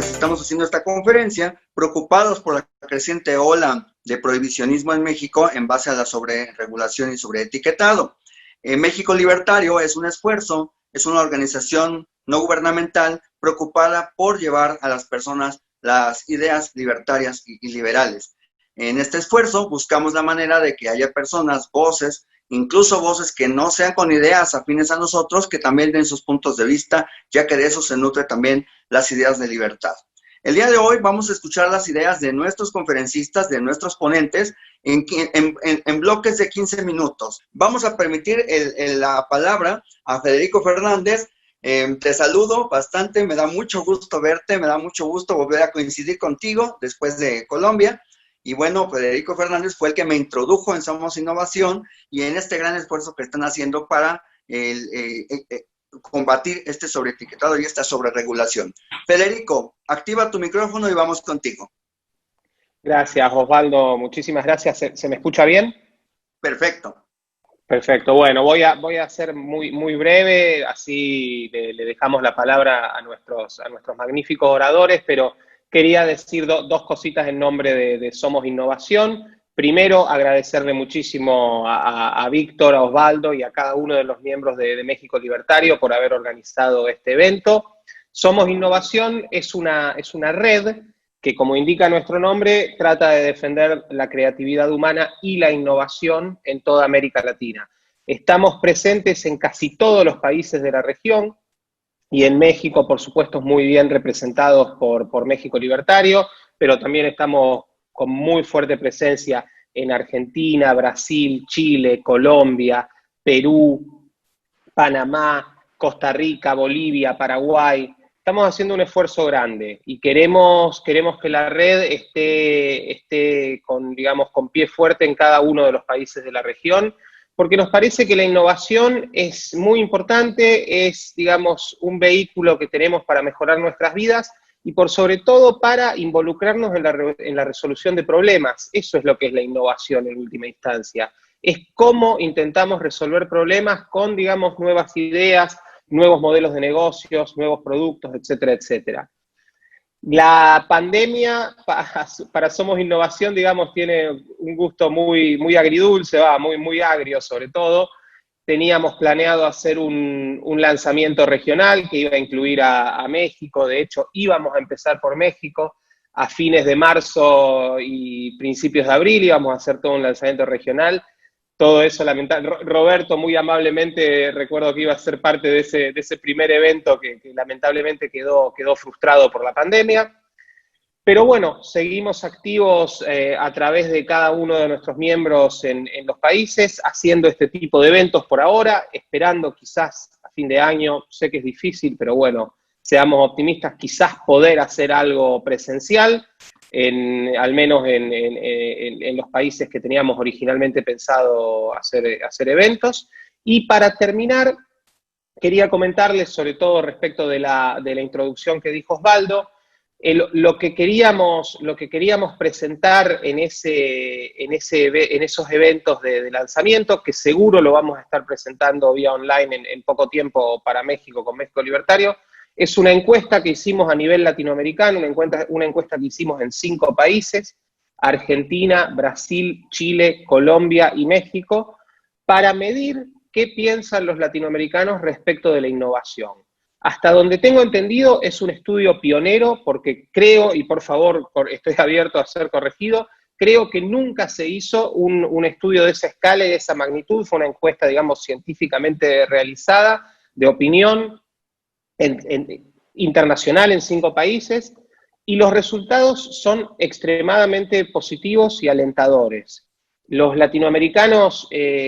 pues estamos haciendo esta conferencia preocupados por la creciente ola de prohibicionismo en México en base a la sobreregulación y sobreetiquetado. México Libertario es un esfuerzo, es una organización no gubernamental preocupada por llevar a las personas las ideas libertarias y liberales. En este esfuerzo buscamos la manera de que haya personas, voces, incluso voces que no sean con ideas afines a nosotros, que también den sus puntos de vista, ya que de eso se nutre también las ideas de libertad. El día de hoy vamos a escuchar las ideas de nuestros conferencistas, de nuestros ponentes, en bloques de 15 minutos. Vamos a permitir la palabra a Federico Fernández. Te saludo bastante, me da mucho gusto verte, me da mucho gusto volver a coincidir contigo después de Colombia. Y bueno, Federico Fernández fue el que me introdujo en Somos Innovación y en este gran esfuerzo que están haciendo para combatir este sobreetiquetado y esta sobreregulación. Federico, activa tu micrófono y vamos contigo. Gracias, Osvaldo. Muchísimas gracias. ¿Se me escucha bien? Perfecto. Perfecto. Bueno, voy a ser muy breve, así le dejamos la palabra a nuestros magníficos oradores, pero quería decir dos cositas en nombre de Somos Innovación. Primero, agradecerle muchísimo a Víctor, a Osvaldo y a cada uno de los miembros de México Libertario por haber organizado este evento. Somos Innovación es una red que, como indica nuestro nombre, trata de defender la creatividad humana y la innovación en toda América Latina. Estamos presentes en casi todos los países de la región y en México, por supuesto, muy bien representados por México Libertario, pero también estamos con muy fuerte presencia en Argentina, Brasil, Chile, Colombia, Perú, Panamá, Costa Rica, Bolivia, Paraguay. Estamos haciendo un esfuerzo grande y queremos que la red esté con pie fuerte en cada uno de los países de la región, porque nos parece que la innovación es muy importante, es, un vehículo que tenemos para mejorar nuestras vidas y por sobre todo para involucrarnos en la resolución de problemas. Eso es lo que es la innovación en última instancia. Es cómo intentamos resolver problemas con, nuevas ideas, nuevos modelos de negocios, nuevos productos, etcétera, etcétera. La pandemia para Somos Innovación, tiene un gusto muy agridulce, muy agrio sobre todo. Teníamos planeado hacer un lanzamiento regional que iba a incluir a México. De hecho, íbamos a empezar por México. A fines de marzo y principios de abril íbamos a hacer todo un lanzamiento regional. Todo eso, lamentablemente, Roberto muy amablemente, recuerdo que iba a ser parte de ese primer evento que lamentablemente quedó frustrado por la pandemia. Pero bueno, seguimos activos a través de cada uno de nuestros miembros en los países, haciendo este tipo de eventos por ahora, esperando quizás a fin de año, sé que es difícil, pero bueno, seamos optimistas, quizás poder hacer algo presencial, al menos en los países que teníamos originalmente pensado hacer eventos. Y para terminar, quería comentarles, sobre todo respecto de la introducción que dijo Osvaldo, lo que queríamos presentar en esos eventos de lanzamiento, que seguro lo vamos a estar presentando vía online en poco tiempo para México, con México Libertario, es una encuesta que hicimos a nivel latinoamericano, una encuesta que hicimos en 5 países, Argentina, Brasil, Chile, Colombia y México, para medir qué piensan los latinoamericanos respecto de la innovación. Hasta donde tengo entendido es un estudio pionero, porque creo, y por favor estoy abierto a ser corregido, creo que nunca se hizo un estudio de esa escala y de esa magnitud. Fue una encuesta, científicamente realizada, de opinión internacional en 5 países, y los resultados son extremadamente positivos y alentadores. Los latinoamericanos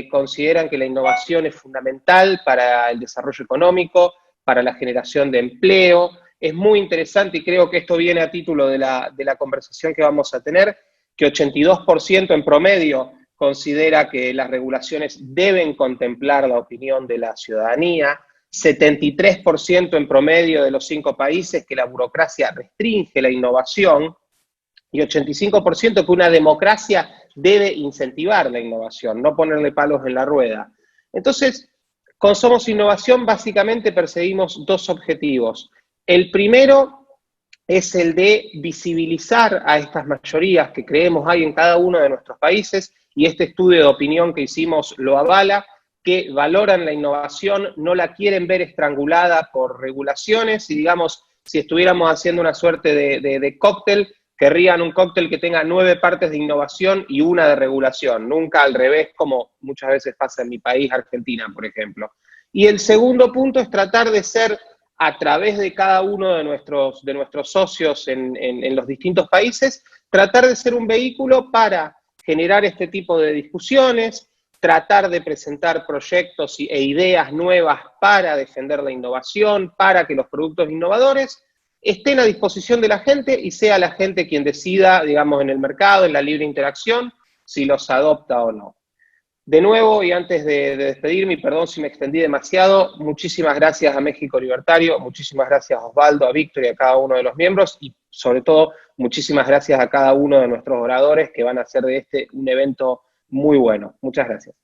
consideran que la innovación es fundamental para el desarrollo económico, para la generación de empleo. Es muy interesante, y creo que esto viene a título de la conversación que vamos a tener, que 82% en promedio considera que las regulaciones deben contemplar la opinión de la ciudadanía, 73% en promedio de los 5 países que la burocracia restringe la innovación, y 85% que una democracia debe incentivar la innovación, no ponerle palos en la rueda. Entonces, con Somos Innovación básicamente perseguimos 2 objetivos. El primero es el de visibilizar a estas mayorías que creemos hay en cada uno de nuestros países, y este estudio de opinión que hicimos lo avala, que valoran la innovación, no la quieren ver estrangulada por regulaciones, y digamos, si estuviéramos haciendo una suerte de cóctel, querrían un cóctel que tenga 9 partes de innovación y una de regulación, nunca al revés, como muchas veces pasa en mi país, Argentina, por ejemplo. Y el segundo punto es tratar de ser, a través de cada uno de nuestros socios en los distintos países, tratar de ser un vehículo para generar este tipo de discusiones, tratar de presentar proyectos e ideas nuevas para defender la innovación, para que los productos innovadores estén a disposición de la gente y sea la gente quien decida, digamos, en el mercado, en la libre interacción, si los adopta o no. De nuevo, y antes de despedirme, perdón si me extendí demasiado, muchísimas gracias a México Libertario, muchísimas gracias a Osvaldo, a Víctor y a cada uno de los miembros, y sobre todo, muchísimas gracias a cada uno de nuestros oradores que van a hacer de este un evento muy bueno. Muchas gracias.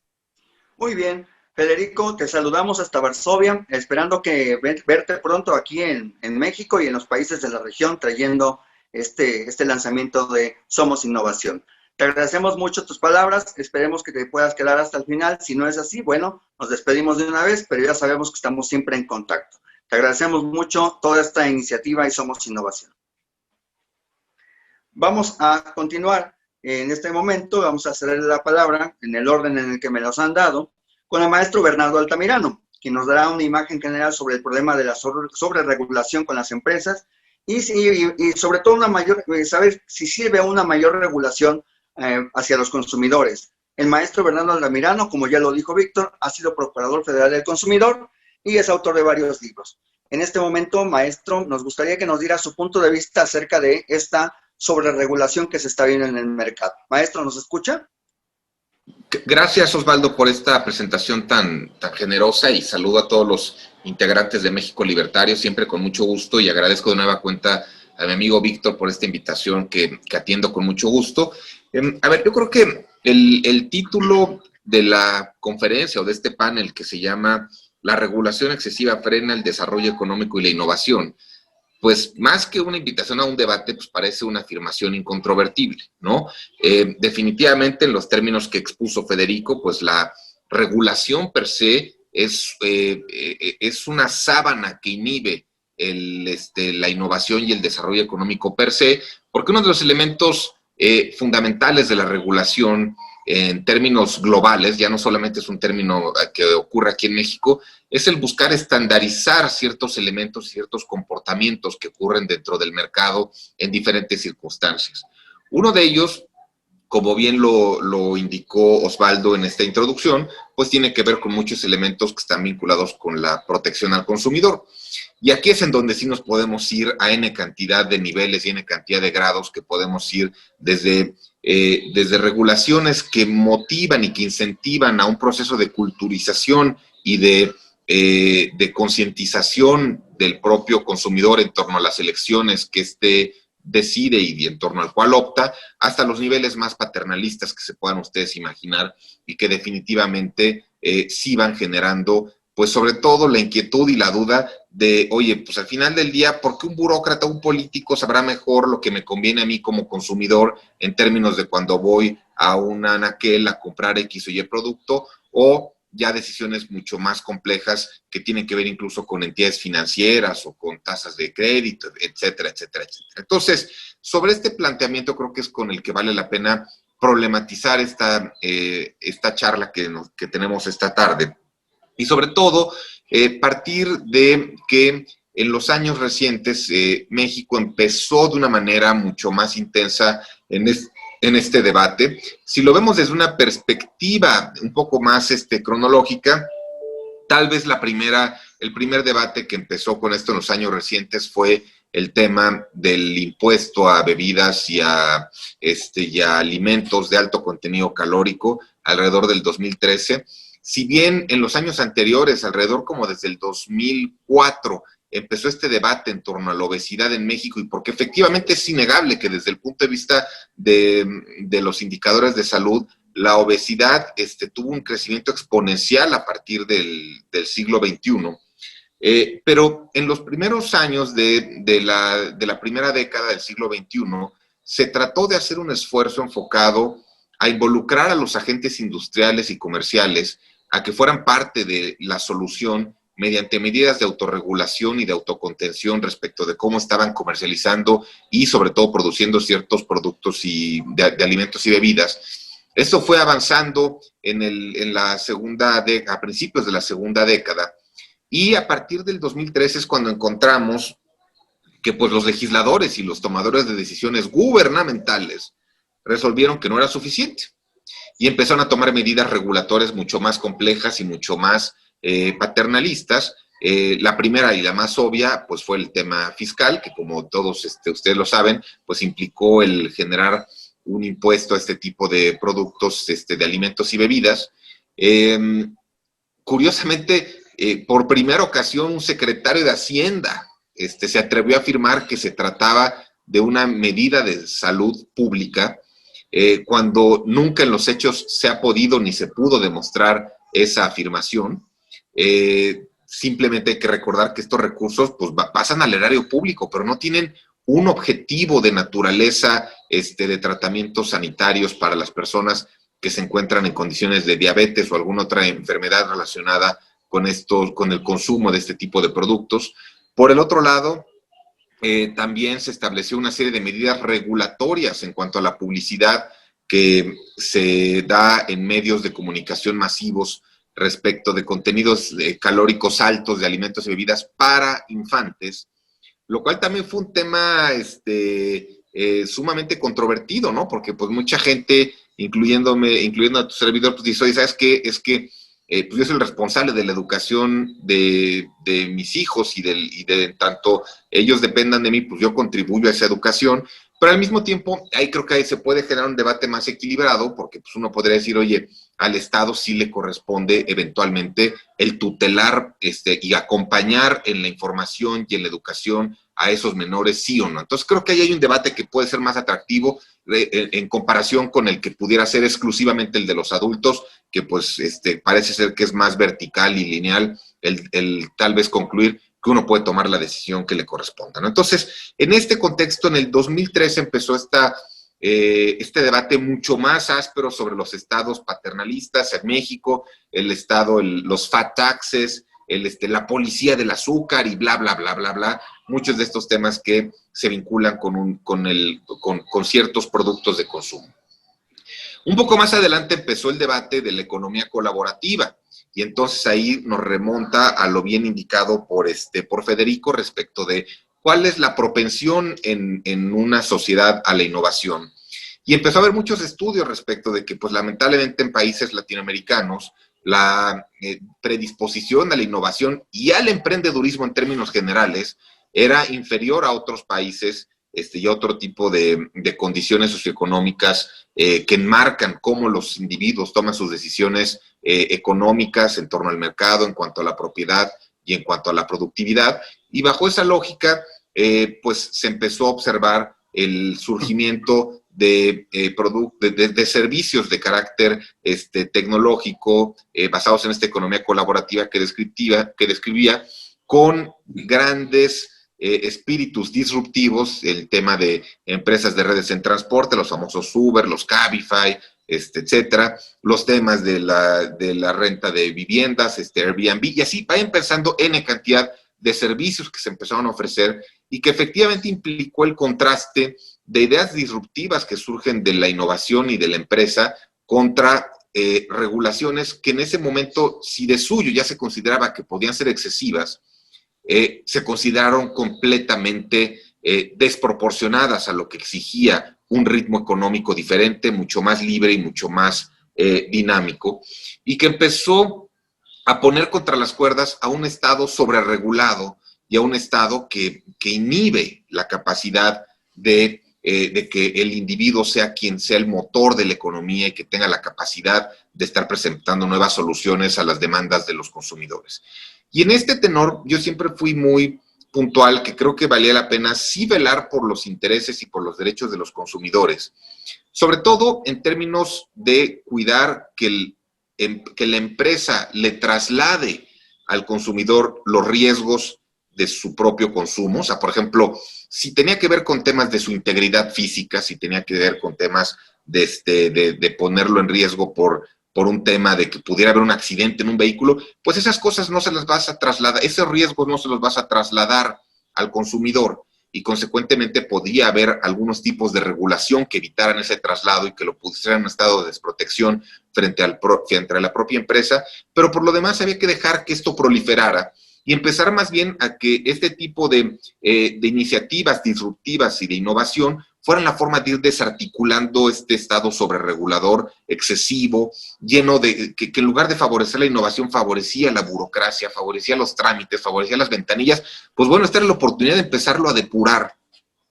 Muy bien, Federico, te saludamos hasta Varsovia, esperando que verte pronto aquí en México y en los países de la región, trayendo este lanzamiento de Somos Innovación. Te agradecemos mucho tus palabras, esperemos que te puedas quedar hasta el final. Si no es así, bueno, nos despedimos de una vez, pero ya sabemos que estamos siempre en contacto. Te agradecemos mucho toda esta iniciativa y Somos Innovación. Vamos a continuar en este momento, vamos a cederle la palabra en el orden en el que me los han dado, con el maestro Bernardo Altamirano, quien nos dará una imagen general sobre el problema de la sobreregulación con las empresas y sobre todo saber si sirve una mayor regulación hacia los consumidores. El maestro Bernardo Altamirano, como ya lo dijo Víctor, ha sido Procurador Federal del Consumidor y es autor de varios libros. En este momento, maestro, nos gustaría que nos diera su punto de vista acerca de esta sobreregulación que se está viendo en el mercado. Maestro, ¿nos escucha? Gracias, Osvaldo, por esta presentación tan generosa, y saludo a todos los integrantes de México Libertario, siempre con mucho gusto, y agradezco de nueva cuenta a mi amigo Víctor por esta invitación que atiendo con mucho gusto. A ver, yo creo que el título de la conferencia o de este panel, que se llama "La regulación excesiva frena el desarrollo económico y la innovación", pues más que una invitación a un debate, pues parece una afirmación incontrovertible, ¿no? Definitivamente, en los términos que expuso Federico, pues la regulación per se es una sábana que inhibe la innovación y el desarrollo económico per se, porque uno de los elementos fundamentales de la regulación en términos globales, ya no solamente es un término que ocurre aquí en México, es el buscar estandarizar ciertos elementos, ciertos comportamientos que ocurren dentro del mercado en diferentes circunstancias. Uno de ellos, como bien lo indicó Osvaldo en esta introducción, pues tiene que ver con muchos elementos que están vinculados con la protección al consumidor. Y aquí es en donde sí nos podemos ir a N cantidad de niveles y N cantidad de grados, que podemos ir desde regulaciones que motivan y que incentivan a un proceso de culturización y de concientización del propio consumidor en torno a las elecciones que éste decide y en torno al cual opta, hasta los niveles más paternalistas que se puedan ustedes imaginar, y que definitivamente sí van generando, pues sobre todo, la inquietud y la duda de, oye, pues al final del día, ¿por qué un burócrata, un político sabrá mejor lo que me conviene a mí como consumidor en términos de cuando voy a una anaquel a comprar X o Y producto, o ya decisiones mucho más complejas que tienen que ver incluso con entidades financieras o con tasas de crédito, etcétera, etcétera, etcétera? Entonces, sobre este planteamiento creo que es con el que vale la pena problematizar esta charla que tenemos esta tarde. Y sobre todo, partir de que en los años recientes México empezó de una manera mucho más intensa en este debate. Si lo vemos desde una perspectiva un poco más cronológica, tal vez el primer debate que empezó con esto en los años recientes fue el tema del impuesto a bebidas y a alimentos de alto contenido calórico alrededor del 2013. Si bien en los años anteriores, alrededor como desde el 2004, empezó este debate en torno a la obesidad en México, y porque efectivamente es innegable que desde el punto de vista de los indicadores de salud, la obesidad tuvo un crecimiento exponencial a partir del siglo XXI. Pero en los primeros años de la primera década del siglo XXI, se trató de hacer un esfuerzo enfocado a involucrar a los agentes industriales y comerciales a que fueran parte de la solución mediante medidas de autorregulación y de autocontención respecto de cómo estaban comercializando y sobre todo produciendo ciertos productos de alimentos y bebidas. Esto fue avanzando a principios de la segunda década, y a partir del 2013 es cuando encontramos que pues los legisladores y los tomadores de decisiones gubernamentales resolvieron que no era suficiente y empezaron a tomar medidas regulatorias mucho más complejas y mucho más paternalistas. La primera y la más obvia pues fue el tema fiscal, que como todos ustedes lo saben, pues implicó el generar un impuesto a este tipo de productos de alimentos y bebidas. Curiosamente, por primera ocasión un secretario de Hacienda se atrevió a afirmar que se trataba de una medida de salud pública, cuando nunca en los hechos se ha podido ni se pudo demostrar esa afirmación. Simplemente hay que recordar que estos recursos pues, pasan al erario público, pero no tienen un objetivo de naturaleza de tratamientos sanitarios para las personas que se encuentran en condiciones de diabetes o alguna otra enfermedad relacionada con el consumo de este tipo de productos. Por el otro lado, también se estableció una serie de medidas regulatorias en cuanto a la publicidad que se da en medios de comunicación masivos respecto de contenidos calóricos altos de alimentos y bebidas para infantes, lo cual también fue un tema sumamente controvertido, ¿no? Porque pues mucha gente, incluyendo a tu servidor, pues dice, oye, ¿sabes qué? Es que pues yo soy el responsable de la educación de mis hijos y de tanto ellos dependan de mí, pues yo contribuyo a esa educación, pero al mismo tiempo ahí creo que ahí se puede generar un debate más equilibrado, porque pues uno podría decir, oye, al Estado sí le corresponde eventualmente el tutelar y acompañar en la información y en la educación a esos menores, sí o no. Entonces creo que ahí hay un debate que puede ser más atractivo en comparación con el que pudiera ser exclusivamente el de los adultos, que pues parece ser que es más vertical y lineal el tal vez concluir que uno puede tomar la decisión que le corresponda, ¿no? Entonces, en este contexto, en el 2013 empezó este debate mucho más áspero sobre los estados paternalistas en México, los fat taxes, la policía del azúcar y bla, bla, bla, bla, bla, muchos de estos temas que se vinculan con ciertos productos de consumo. Un poco más adelante empezó el debate de la economía colaborativa, y entonces ahí nos remonta a lo bien indicado por Federico respecto de cuál es la propensión en una sociedad a la innovación. Y empezó a haber muchos estudios respecto de que, pues lamentablemente en países latinoamericanos, la predisposición a la innovación y al emprendedurismo en términos generales era inferior a otros países y a otro tipo de condiciones socioeconómicas que enmarcan cómo los individuos toman sus decisiones económicas en torno al mercado, en cuanto a la propiedad y en cuanto a la productividad. Y bajo esa lógica, pues se empezó a observar el surgimiento de servicios de carácter tecnológico basados en esta economía colaborativa que describía con grandes espíritus disruptivos, el tema de empresas de redes en transporte, los famosos Uber, los Cabify, etcétera, los temas de la renta de viviendas, Airbnb, y así va empezando N cantidad de servicios que se empezaron a ofrecer y que efectivamente implicó el contraste de ideas disruptivas que surgen de la innovación y de la empresa contra regulaciones que en ese momento, si de suyo ya se consideraba que podían ser excesivas, se consideraron completamente desproporcionadas a lo que exigía un ritmo económico diferente, mucho más libre y mucho más dinámico, y que empezó a poner contra las cuerdas a un Estado sobreregulado y a un Estado que inhibe la capacidad de que el individuo sea quien sea el motor de la economía y que tenga la capacidad de estar presentando nuevas soluciones a las demandas de los consumidores. Y en este tenor yo siempre fui muy puntual, que creo que valía la pena sí velar por los intereses y por los derechos de los consumidores, sobre todo en términos de cuidar que la empresa le traslade al consumidor los riesgos de su propio consumo. O sea, por ejemplo, si tenía que ver con temas de su integridad física, si tenía que ver con temas de ponerlo en riesgo por un tema de que pudiera haber un accidente en un vehículo, pues esas cosas no se las vas a trasladar, esos riesgos no se los vas a trasladar al consumidor, y consecuentemente podría haber algunos tipos de regulación que evitaran ese traslado y que lo pusieran en un estado de desprotección frente a la propia empresa, pero por lo demás había que dejar que esto proliferara y empezar más bien a que este tipo de iniciativas disruptivas y de innovación fueran la forma de ir desarticulando este estado sobreregulador excesivo, lleno de que en lugar de favorecer la innovación, favorecía la burocracia, favorecía los trámites, favorecía las ventanillas. Pues bueno, esta era la oportunidad de empezarlo a depurar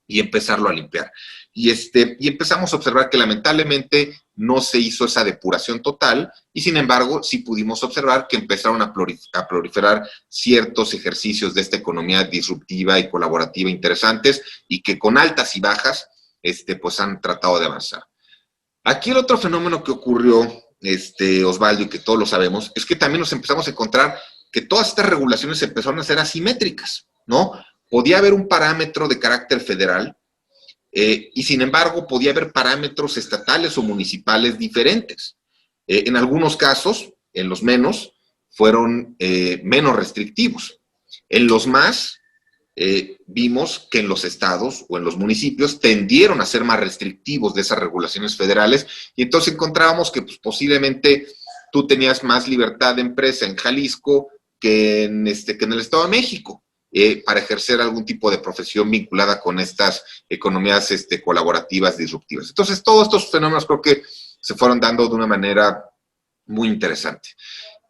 y empezarlo a limpiar. Y empezamos a observar que lamentablemente no se hizo esa depuración total, y sin embargo sí pudimos observar que empezaron a proliferar ciertos ejercicios de esta economía disruptiva y colaborativa interesantes, y que con altas y bajas pues han tratado de avanzar. Aquí el otro fenómeno que ocurrió, Osvaldo, y que todos lo sabemos, es que también nos empezamos a encontrar que todas estas regulaciones empezaron a ser asimétricas, ¿no? Podía haber un parámetro de carácter federal, y sin embargo podía haber parámetros estatales o municipales diferentes. En algunos casos, en los menos, fueron menos restrictivos. En los más, vimos que en los estados o en los municipios tendieron a ser más restrictivos de esas regulaciones federales, y entonces encontrábamos que pues, posiblemente tú tenías más libertad de empresa en Jalisco que en el Estado de México. Para ejercer algún tipo de profesión vinculada con estas economías colaborativas disruptivas. Entonces, todos estos fenómenos creo que se fueron dando de una manera muy interesante.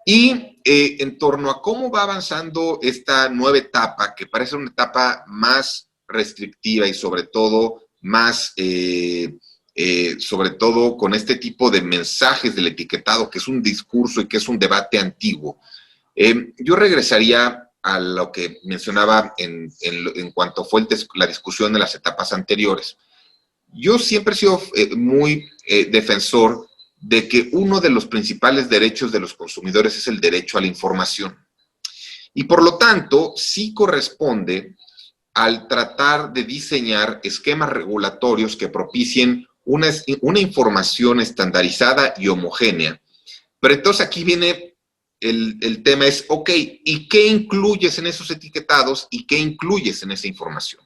Y en torno a cómo va avanzando esta nueva etapa, que parece una etapa más restrictiva y sobre todo más, sobre todo con este tipo de mensajes del etiquetado, que es un discurso y que es un debate antiguo, yo regresaría a lo que mencionaba en cuanto fue la discusión de las etapas anteriores. Yo siempre he sido muy defensor de que uno de los principales derechos de los consumidores es el derecho a la información. Y por lo tanto, sí corresponde al tratar de diseñar esquemas regulatorios que propicien una información estandarizada y homogénea. Pero entonces aquí viene el tema es, ok, ¿y qué incluyes en esos etiquetados y qué incluyes en esa información?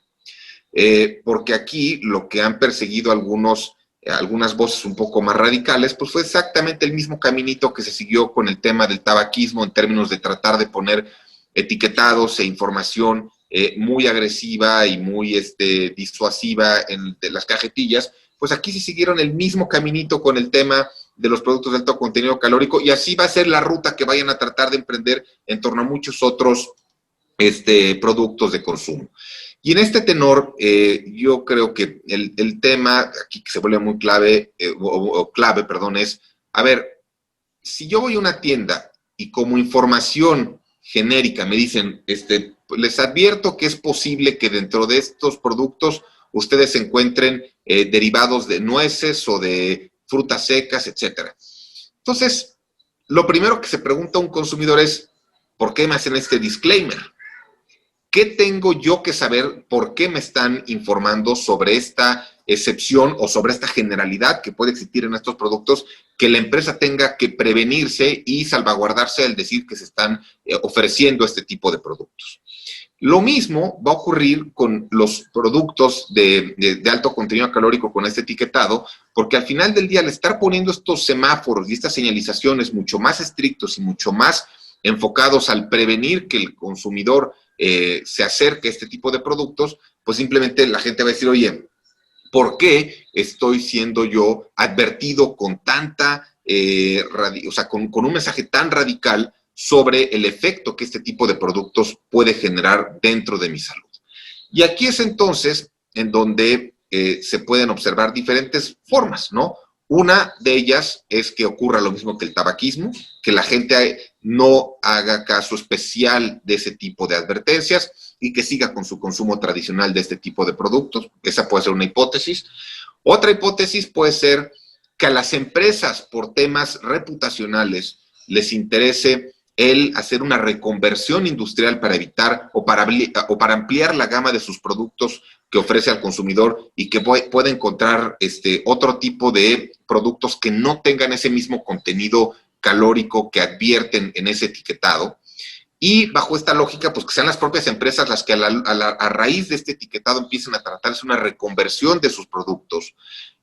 Porque aquí lo que han perseguido algunas voces un poco más radicales, pues fue exactamente el mismo caminito que se siguió con el tema del tabaquismo en términos de tratar de poner etiquetados e información muy agresiva y muy disuasiva de las cajetillas. Pues aquí se siguieron el mismo caminito con el tema de los productos de alto contenido calórico, y así va a ser la ruta que vayan a tratar de emprender en torno a muchos otros productos de consumo. Y en este tenor, yo creo que el tema aquí que se vuelve muy clave, es, a ver, si yo voy a una tienda y como información genérica me dicen, les advierto que es posible que dentro de estos productos ustedes encuentren derivados de nueces o de frutas secas, etcétera. Entonces, lo primero que se pregunta a un consumidor es, ¿por qué me hacen este disclaimer? ¿Qué tengo yo que saber? ¿Por qué me están informando sobre esta excepción o sobre esta generalidad que puede existir en estos productos, que la empresa tenga que prevenirse y salvaguardarse al decir que se están ofreciendo este tipo de productos? Lo mismo va a ocurrir con los productos de alto contenido calórico con este etiquetado, porque al final del día, al estar poniendo estos semáforos y estas señalizaciones mucho más estrictos y mucho más enfocados al prevenir que el consumidor se acerque a este tipo de productos, pues simplemente la gente va a decir, oye, ¿por qué estoy siendo yo advertido con tanta, con un mensaje tan radical sobre el efecto que este tipo de productos puede generar dentro de mi salud? Y aquí es entonces en donde se pueden observar diferentes formas, ¿no? Una de ellas es que ocurra lo mismo que el tabaquismo, que la gente no haga caso especial de ese tipo de advertencias y que siga con su consumo tradicional de este tipo de productos. Esa puede ser una hipótesis. Otra hipótesis puede ser que a las empresas, por temas reputacionales, les interese el hacer una reconversión industrial para evitar o para ampliar la gama de sus productos que ofrece al consumidor y que pueda encontrar otro tipo de productos que no tengan ese mismo contenido calórico que advierten en ese etiquetado. Y bajo esta lógica, pues que sean las propias empresas las que a raíz de este etiquetado empiecen a tratarse una reconversión de sus productos.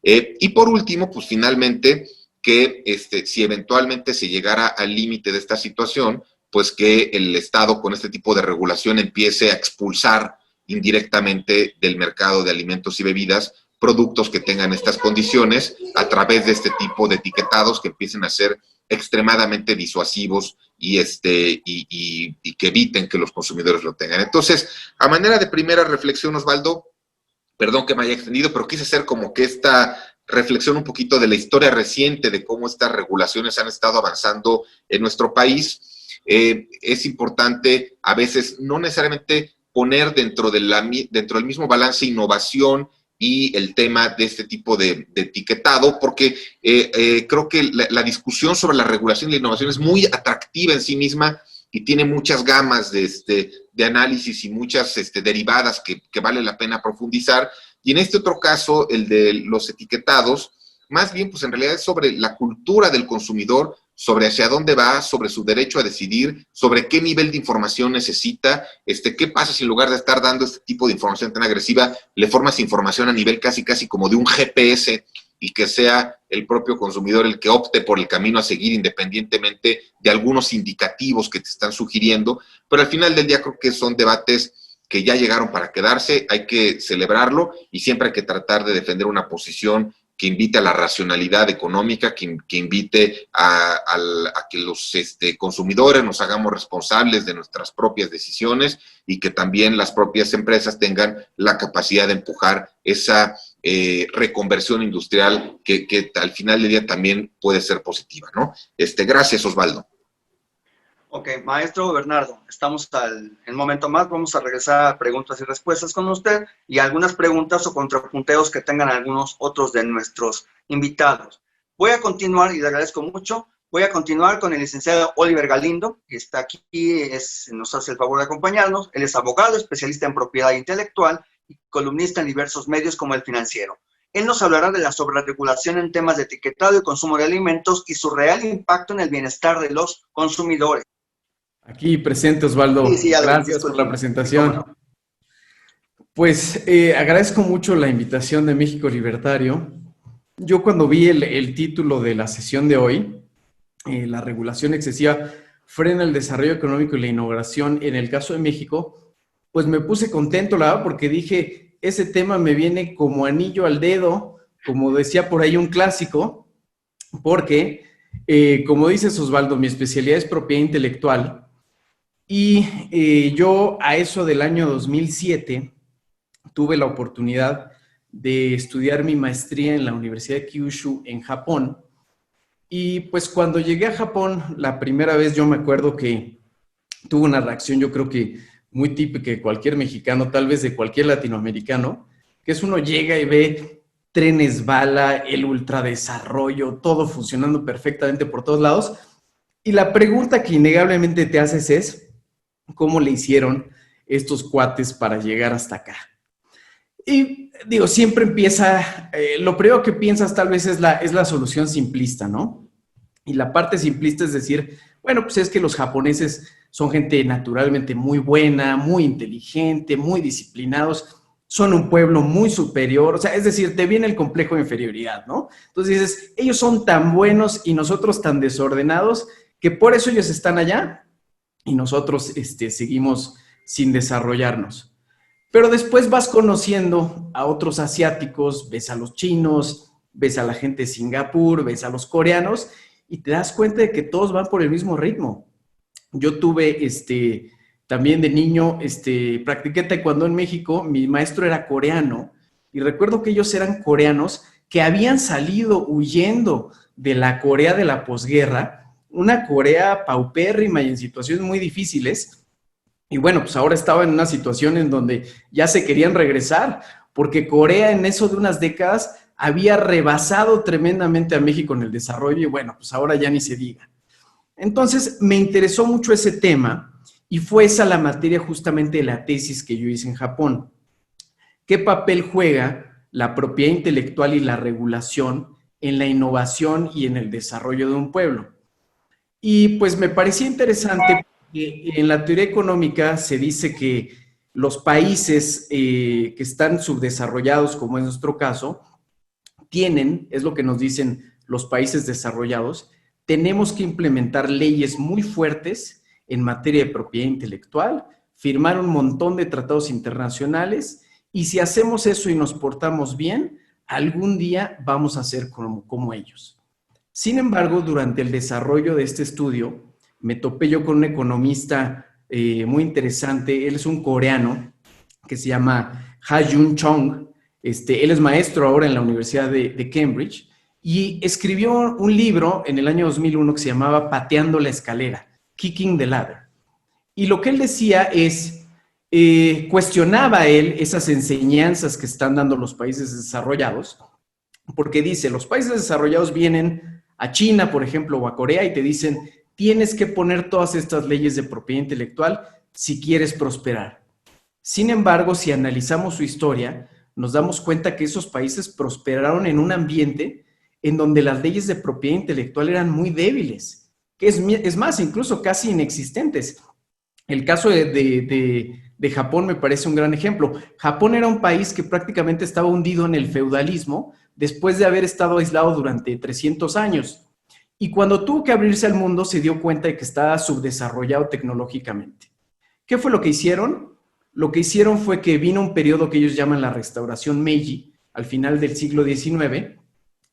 Y por último, pues finalmente, que si eventualmente se llegara al límite de esta situación, pues que el Estado con este tipo de regulación empiece a expulsar indirectamente del mercado de alimentos y bebidas productos que tengan estas condiciones a través de este tipo de etiquetados que empiecen a ser extremadamente disuasivos y que eviten que los consumidores lo tengan. Entonces, a manera de primera reflexión, Osvaldo, perdón que me haya extendido, pero quise hacer como que esta reflexión un poquito de la historia reciente de cómo estas regulaciones han estado avanzando en nuestro país. Es importante a veces no necesariamente poner dentro del mismo balance innovación y el tema de este tipo de etiquetado, porque creo que la discusión sobre la regulación y la innovación es muy atractiva en sí misma y tiene muchas gamas de análisis y muchas derivadas que vale la pena profundizar. Y en este otro caso, el de los etiquetados, más bien, pues en realidad es sobre la cultura del consumidor, sobre hacia dónde va, sobre su derecho a decidir, sobre qué nivel de información necesita, qué pasa si en lugar de estar dando este tipo de información tan agresiva, le formas información a nivel casi como de un GPS y que sea el propio consumidor el que opte por el camino a seguir independientemente de algunos indicativos que te están sugiriendo. Pero al final del día creo que son debates que ya llegaron para quedarse, hay que celebrarlo y siempre hay que tratar de defender una posición que invite a la racionalidad económica, que invite a que los consumidores nos hagamos responsables de nuestras propias decisiones y que también las propias empresas tengan la capacidad de empujar esa reconversión industrial que al final del día también puede ser positiva, ¿no? Gracias, Osvaldo. Ok, maestro Bernardo, estamos en un momento más, vamos a regresar a preguntas y respuestas con usted y algunas preguntas o contrapunteos que tengan algunos otros de nuestros invitados. Voy a continuar, y le agradezco mucho, voy a continuar con el licenciado Oliver Galindo, que está aquí, nos hace el favor de acompañarnos. Él es abogado, especialista en propiedad intelectual y columnista en diversos medios como El Financiero. Él nos hablará de la sobreregulación en temas de etiquetado y consumo de alimentos y su real impacto en el bienestar de los consumidores. Aquí presente, Osvaldo. Sí, gracias por la presentación. Pues agradezco mucho la invitación de México Libertario. Yo cuando vi el título de la sesión de hoy, la regulación excesiva frena el desarrollo económico y la innovación en el caso de México, pues me puse contento, la verdad, porque dije, ese tema me viene como anillo al dedo, como decía por ahí un clásico, porque, como dices, Osvaldo, mi especialidad es propiedad intelectual. Y yo a eso del año 2007 tuve la oportunidad de estudiar mi maestría en la Universidad de Kyushu en Japón. Y pues cuando llegué a Japón, la primera vez yo me acuerdo que tuve una reacción, yo creo que muy típica de cualquier mexicano, tal vez de cualquier latinoamericano, que es uno llega y ve trenes bala, el ultradesarrollo, todo funcionando perfectamente por todos lados. Y la pregunta que innegablemente te haces es, ¿cómo le hicieron estos cuates para llegar hasta acá? Y digo, siempre empieza, lo primero que piensas tal vez es la solución simplista, ¿no? Y la parte simplista es decir, bueno, pues es que los japoneses son gente naturalmente muy buena, muy inteligente, muy disciplinados, son un pueblo muy superior, o sea, es decir, te viene el complejo de inferioridad, ¿no? Entonces dices, ellos son tan buenos y nosotros tan desordenados que por eso ellos están allá y nosotros seguimos sin desarrollarnos. Pero después vas conociendo a otros asiáticos, ves a los chinos, ves a la gente de Singapur, ves a los coreanos y te das cuenta de que todos van por el mismo ritmo. Yo tuve también de niño, practiqué taekwondo en México, mi maestro era coreano y recuerdo que ellos eran coreanos que habían salido huyendo de la Corea de la posguerra, una Corea paupérrima y en situaciones muy difíciles. Y bueno, pues ahora estaba en una situación en donde ya se querían regresar, porque Corea en eso de unas décadas había rebasado tremendamente a México en el desarrollo y bueno, pues ahora ya ni se diga. Entonces, me interesó mucho ese tema y fue esa la materia justamente de la tesis que yo hice en Japón. ¿Qué papel juega la propiedad intelectual y la regulación en la innovación y en el desarrollo de un pueblo? Y pues me parecía interesante porque en la teoría económica se dice que los países que están subdesarrollados, como es nuestro caso, tienen, es lo que nos dicen los países desarrollados, tenemos que implementar leyes muy fuertes en materia de propiedad intelectual, firmar un montón de tratados internacionales, y si hacemos eso y nos portamos bien, algún día vamos a ser como ellos. Sin embargo, durante el desarrollo de este estudio, me topé yo con un economista muy interesante. Él es un coreano que se llama Ha-Joon Chong. Él es maestro ahora en la Universidad de Cambridge y escribió un libro en el año 2001 que se llamaba Pateando la escalera, Kicking the Ladder. Y lo que él decía es, cuestionaba él esas enseñanzas que están dando los países desarrollados, porque dice, los países desarrollados vienen a China, por ejemplo, o a Corea y te dicen, tienes que poner todas estas leyes de propiedad intelectual si quieres prosperar. Sin embargo, si analizamos su historia, nos damos cuenta que esos países prosperaron en un ambiente en donde las leyes de propiedad intelectual eran muy débiles, que es más, incluso casi inexistentes. El caso de Japón me parece un gran ejemplo. Japón era un país que prácticamente estaba hundido en el feudalismo después de haber estado aislado durante 300 años. Y cuando tuvo que abrirse al mundo, se dio cuenta de que estaba subdesarrollado tecnológicamente. ¿Qué fue lo que hicieron? Lo que hicieron fue que vino un periodo que ellos llaman la Restauración Meiji, al final del siglo XIX,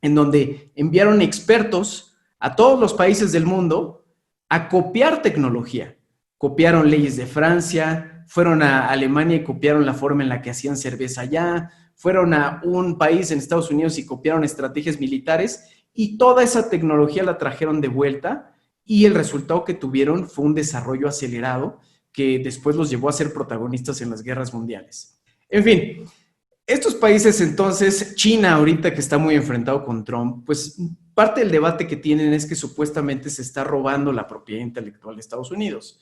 en donde enviaron expertos a todos los países del mundo a copiar tecnología. Copiaron leyes de Francia, fueron a Alemania y copiaron la forma en la que hacían cerveza allá, fueron a un país en Estados Unidos y copiaron estrategias militares, y toda esa tecnología la trajeron de vuelta, y el resultado que tuvieron fue un desarrollo acelerado que después los llevó a ser protagonistas en las guerras mundiales. En fin, estos países entonces, China ahorita que está muy enfrentado con Trump, pues parte del debate que tienen es que supuestamente se está robando la propiedad intelectual de Estados Unidos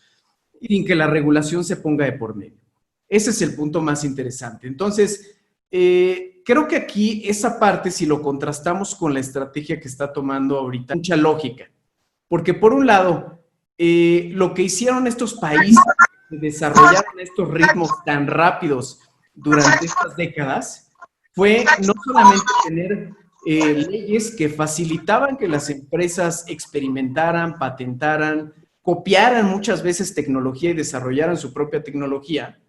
y que la regulación se ponga de por medio. Ese es el punto más interesante. Entonces, creo que aquí esa parte, si lo contrastamos con la estrategia que está tomando ahorita, mucha lógica. Porque por un lado, lo que hicieron estos países que desarrollaron estos ritmos tan rápidos durante estas décadas fue no solamente tener leyes que facilitaban que las empresas experimentaran, patentaran, copiaran muchas veces tecnología y desarrollaran su propia tecnología,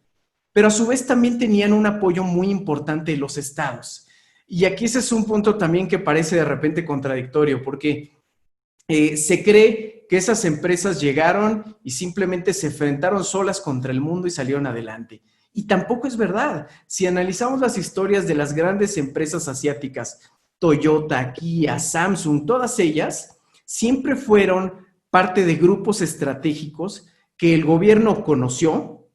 pero a su vez también tenían un apoyo muy importante de los estados. Y aquí ese es un punto también que parece de repente contradictorio, porque se cree que esas empresas llegaron y simplemente se enfrentaron solas contra el mundo y salieron adelante. Y tampoco es verdad. Si analizamos las historias de las grandes empresas asiáticas, Toyota, Kia, Samsung, todas ellas siempre fueron parte de grupos estratégicos que el gobierno conoció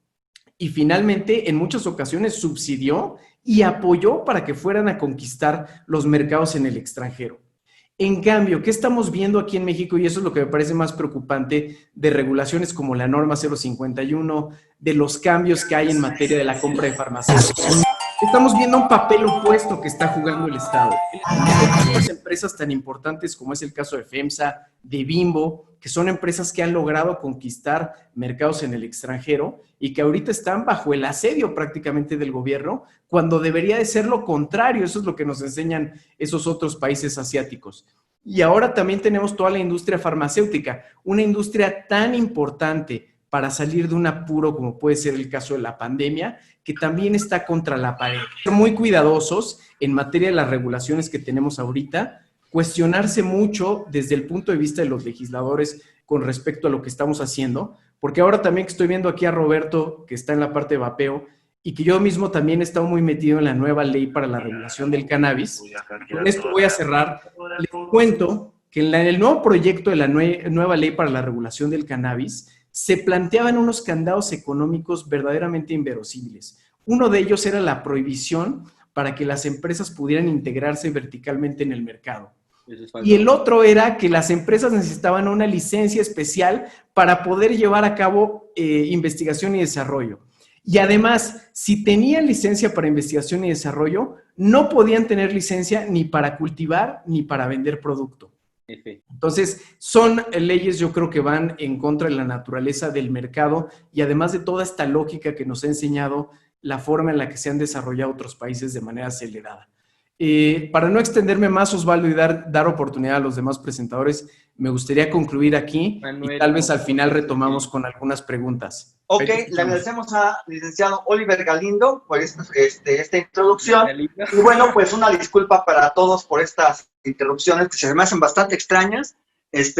y finalmente en muchas ocasiones subsidió y apoyó para que fueran a conquistar los mercados en el extranjero. En cambio, ¿qué estamos viendo aquí en México? Y eso es lo que me parece más preocupante de regulaciones como la norma 051, de los cambios que hay en materia de la compra de farmacéuticos. Estamos viendo un papel opuesto que está jugando el Estado. Las empresas tan importantes como es el caso de FEMSA, de Bimbo, que son empresas que han logrado conquistar mercados en el extranjero y que ahorita están bajo el asedio prácticamente del gobierno, cuando debería de ser lo contrario. Eso es lo que nos enseñan esos otros países asiáticos. Y ahora también tenemos toda la industria farmacéutica, una industria tan importante para salir de un apuro como puede ser el caso de la pandemia, que también está contra la pared. Ser muy cuidadosos en materia de las regulaciones que tenemos ahorita, cuestionarse mucho desde el punto de vista de los legisladores con respecto a lo que estamos haciendo, porque ahora también que estoy viendo aquí a Roberto, que está en la parte de vapeo, y que yo mismo también he estado muy metido en la nueva ley para la regulación del cannabis. Con esto voy a cerrar. Les cuento que en el nuevo proyecto de la nueva ley para la regulación del cannabis se planteaban unos candados económicos verdaderamente inverosímiles. Uno de ellos era la prohibición para que las empresas pudieran integrarse verticalmente en el mercado. Y el otro era que las empresas necesitaban una licencia especial para poder llevar a cabo investigación y desarrollo. Y además, si tenían licencia para investigación y desarrollo, no podían tener licencia ni para cultivar ni para vender producto. Entonces, son leyes, yo creo, que van en contra de la naturaleza del mercado y además de toda esta lógica que nos ha enseñado la forma en la que se han desarrollado otros países de manera acelerada. Para no extenderme más, Osvaldo, y dar oportunidad a los demás presentadores, me gustaría concluir aquí y tal vez al final retomamos con algunas preguntas. Ok, le agradecemos al licenciado Oliver Galindo por esta introducción. Y bueno, pues una disculpa para todos por estas interrupciones que se me hacen bastante extrañas.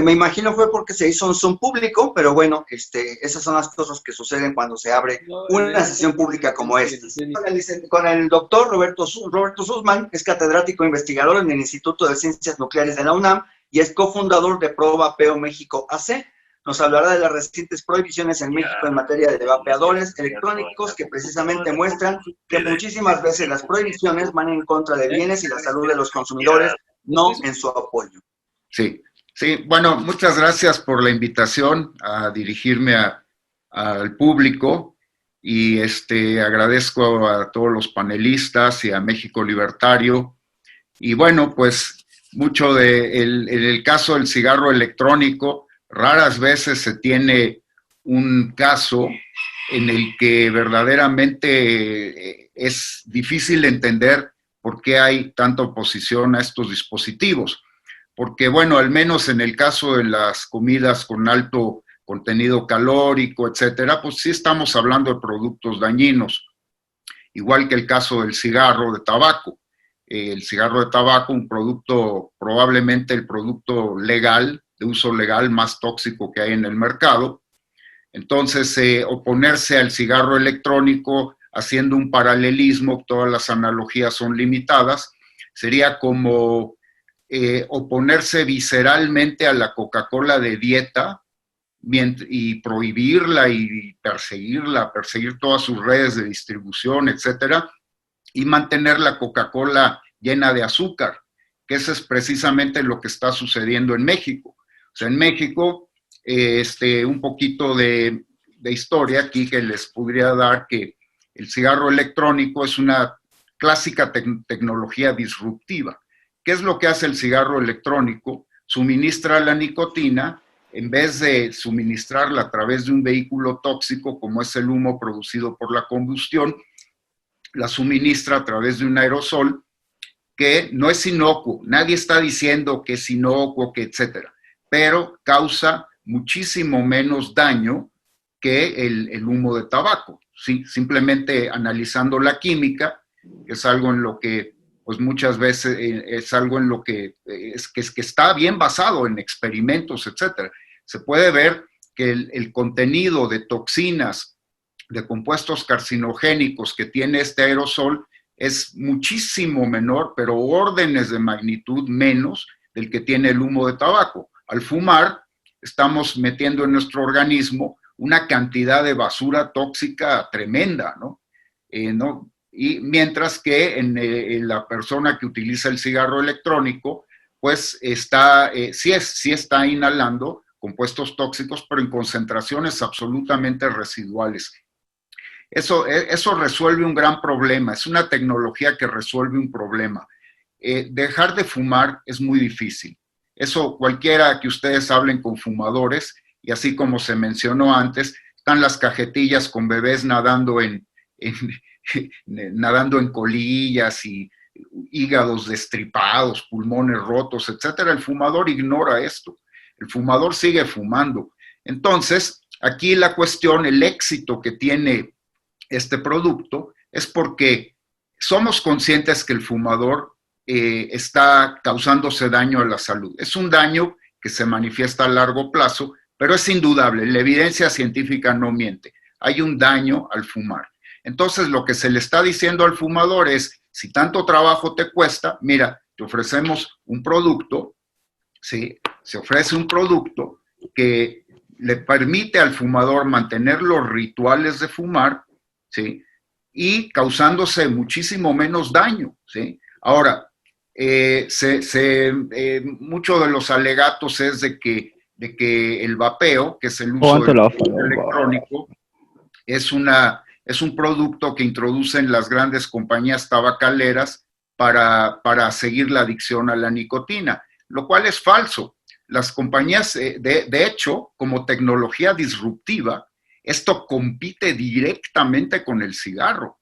Me imagino fue porque se hizo un Zoom público, pero bueno, esas son las cosas que suceden cuando se abre una sesión pública como esta. Con el doctor Roberto Sussman, es catedrático investigador en el Instituto de Ciencias Nucleares de la UNAM y es cofundador de ProVapeo México AC. Nos hablará de las recientes prohibiciones en México en materia de vapeadores electrónicos que precisamente muestran que muchísimas veces las prohibiciones van en contra de bienes y la salud de los consumidores, no en su apoyo. Sí, bueno, muchas gracias por la invitación a dirigirme al público y agradezco a todos los panelistas y a México Libertario. Y bueno, pues mucho en el caso del cigarro electrónico, raras veces se tiene un caso en el que verdaderamente es difícil entender por qué hay tanta oposición a estos dispositivos. Porque, bueno, al menos en el caso de las comidas con alto contenido calórico, etcétera, pues sí estamos hablando de productos dañinos. Igual que el caso del cigarro de tabaco. El cigarro de tabaco, un producto, probablemente el producto legal, de uso legal más tóxico que hay en el mercado. Entonces, oponerse al cigarro electrónico haciendo un paralelismo, todas las analogías son limitadas, sería como oponerse visceralmente a la Coca-Cola de dieta y prohibirla y perseguir todas sus redes de distribución, etcétera, y mantener la Coca-Cola llena de azúcar, que eso es precisamente lo que está sucediendo en México. O sea, en México, un poquito de historia aquí que les podría dar, que el cigarro electrónico es una clásica tecnología disruptiva. ¿Qué es lo que hace el cigarro electrónico? Suministra la nicotina, en vez de suministrarla a través de un vehículo tóxico, como es el humo producido por la combustión, la suministra a través de un aerosol que no es inocuo. Nadie está diciendo que es inocuo, que etcétera, pero causa muchísimo menos daño que el humo de tabaco. ¿Sí? Simplemente analizando la química, que es algo en lo que, pues muchas veces es algo en lo que está bien basado en experimentos, etcétera. Se puede ver que el contenido de toxinas, de compuestos carcinogénicos que tiene este aerosol es muchísimo menor, pero órdenes de magnitud menos del que tiene el humo de tabaco. Al fumar, estamos metiendo en nuestro organismo una cantidad de basura tóxica tremenda, ¿no? Y mientras que en la persona que utiliza el cigarro electrónico, pues sí está inhalando compuestos tóxicos, pero en concentraciones absolutamente residuales. Eso resuelve un gran problema, es una tecnología que resuelve un problema. Dejar de fumar es muy difícil. Eso cualquiera que ustedes hablen con fumadores, y así como se mencionó antes, están las cajetillas con bebés nadando nadando en colillas y hígados destripados, pulmones rotos, etcétera. El fumador ignora esto. El fumador sigue fumando. Entonces, aquí la cuestión, el éxito que tiene este producto es porque somos conscientes que el fumador está causándose daño a la salud. Es un daño que se manifiesta a largo plazo, pero es indudable, la evidencia científica no miente. Hay un daño al fumar. Entonces, lo que se le está diciendo al fumador es, si tanto trabajo te cuesta, mira, te ofrecemos un producto, ¿sí? Se ofrece un producto que le permite al fumador mantener los rituales de fumar, ¿sí? Y causándose muchísimo menos daño, ¿sí? Ahora, muchos de los alegatos es de que el vapeo, que es el uso del electrónico, es un producto que introducen las grandes compañías tabacaleras para seguir la adicción a la nicotina, lo cual es falso. Las compañías, de hecho, como tecnología disruptiva, esto compite directamente con el cigarro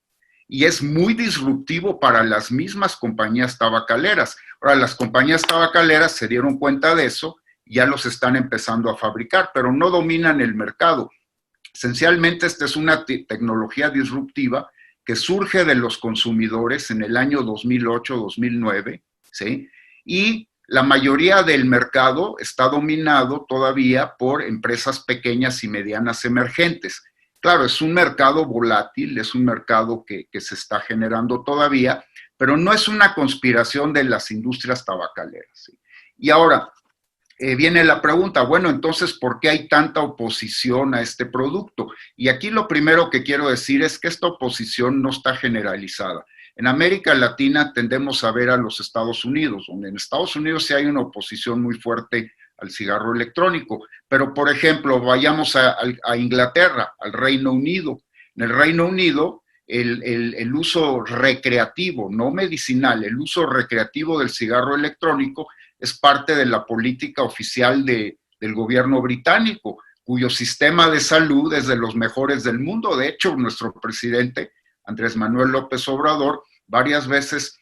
y es muy disruptivo para las mismas compañías tabacaleras. Ahora, las compañías tabacaleras se dieron cuenta de eso y ya los están empezando a fabricar, pero no dominan el mercado. Esencialmente, esta es una tecnología disruptiva que surge de los consumidores en el año 2008-2009, ¿sí? Y la mayoría del mercado está dominado todavía por empresas pequeñas y medianas emergentes. Claro, es un mercado volátil, es un mercado que se está generando todavía, pero no es una conspiración de las industrias tabacaleras, ¿sí? Y ahora, viene la pregunta, bueno, entonces, ¿por qué hay tanta oposición a este producto? Y aquí lo primero que quiero decir es que esta oposición no está generalizada. En América Latina tendemos a ver a los Estados Unidos, donde en Estados Unidos sí hay una oposición muy fuerte al cigarro electrónico. Pero, por ejemplo, vayamos a Inglaterra, al Reino Unido. En el Reino Unido, el uso recreativo, no medicinal, el uso recreativo del cigarro electrónico es parte de la política oficial del gobierno británico, cuyo sistema de salud es de los mejores del mundo. De hecho, nuestro presidente, Andrés Manuel López Obrador, varias veces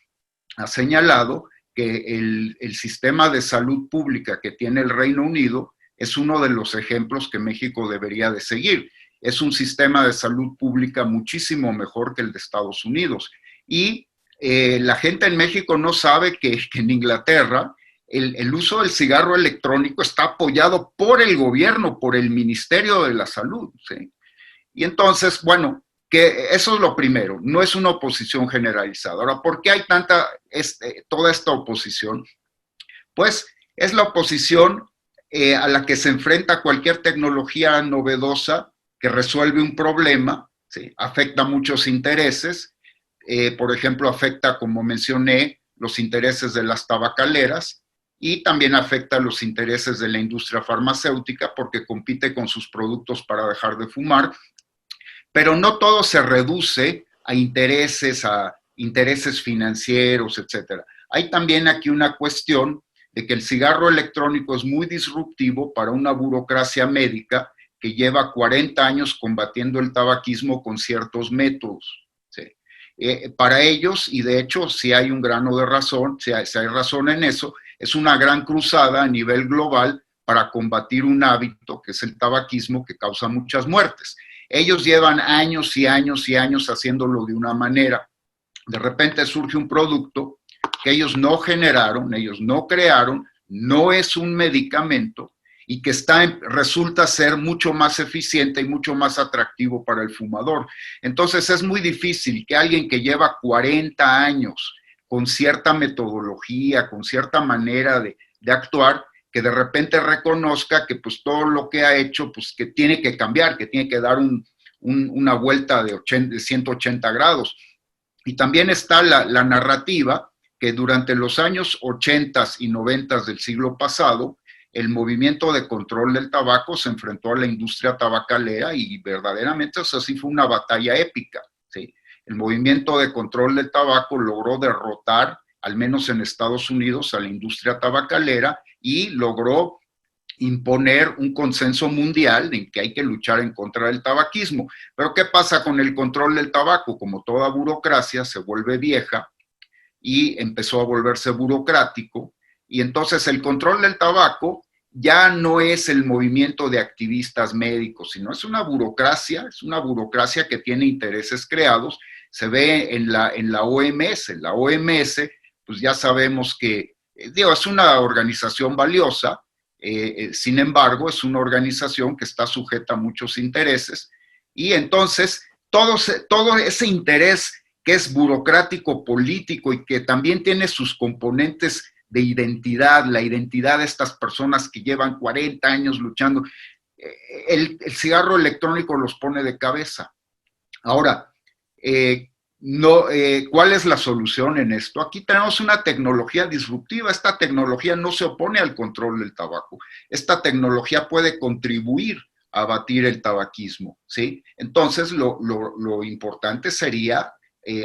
ha señalado que el sistema de salud pública que tiene el Reino Unido es uno de los ejemplos que México debería de seguir. Es un sistema de salud pública muchísimo mejor que el de Estados Unidos. Y la gente en México no sabe que en Inglaterra el uso del cigarro electrónico está apoyado por el gobierno, por el Ministerio de la Salud, ¿sí? Y entonces, bueno, que eso es lo primero, no es una oposición generalizada. Ahora, ¿por qué hay toda esta oposición? Pues es la oposición a la que se enfrenta cualquier tecnología novedosa que resuelve un problema, ¿sí? Afecta muchos intereses, por ejemplo, afecta, como mencioné, los intereses de las tabacaleras y también afecta los intereses de la industria farmacéutica porque compite con sus productos para dejar de fumar. Pero no todo se reduce a intereses financieros, etcétera. Hay también aquí una cuestión de que el cigarro electrónico es muy disruptivo para una burocracia médica que lleva 40 años combatiendo el tabaquismo con ciertos métodos, ¿sí? Para ellos, y de hecho si hay un grano de razón, si hay razón en eso, es una gran cruzada a nivel global para combatir un hábito que es el tabaquismo que causa muchas muertes. Ellos llevan años y años y años haciéndolo de una manera. De repente surge un producto que ellos no generaron, ellos no crearon, no es un medicamento y que resulta ser mucho más eficiente y mucho más atractivo para el fumador. Entonces es muy difícil que alguien que lleva 40 años con cierta metodología, con cierta manera de actuar, que de repente reconozca que pues todo lo que ha hecho, pues que tiene que cambiar, que tiene que dar una vuelta de 180 grados. Y también está la narrativa que durante los años 80 y 90 del siglo pasado, el movimiento de control del tabaco se enfrentó a la industria tabacalera y verdaderamente, o sea, sí fue una batalla épica, ¿sí? El movimiento de control del tabaco logró derrotar, al menos en Estados Unidos, a la industria tabacalera y logró imponer un consenso mundial en que hay que luchar en contra del tabaquismo. Pero ¿qué pasa con el control del tabaco? Como toda burocracia se vuelve vieja y empezó a volverse burocrático, y entonces el control del tabaco ya no es el movimiento de activistas médicos, sino es una burocracia que tiene intereses creados. Se ve en la OMS. La OMS, pues ya sabemos que, es una organización valiosa, sin embargo, es una organización que está sujeta a muchos intereses, y entonces todo ese interés que es burocrático, político, y que también tiene sus componentes de identidad, la identidad de estas personas que llevan 40 años luchando, el cigarro electrónico los pone de cabeza. Ahora, no, ¿cuál es la solución en esto? Aquí tenemos una tecnología disruptiva. Esta tecnología no se opone al control del tabaco. Esta tecnología puede contribuir a abatir el tabaquismo, ¿sí? Entonces, lo importante sería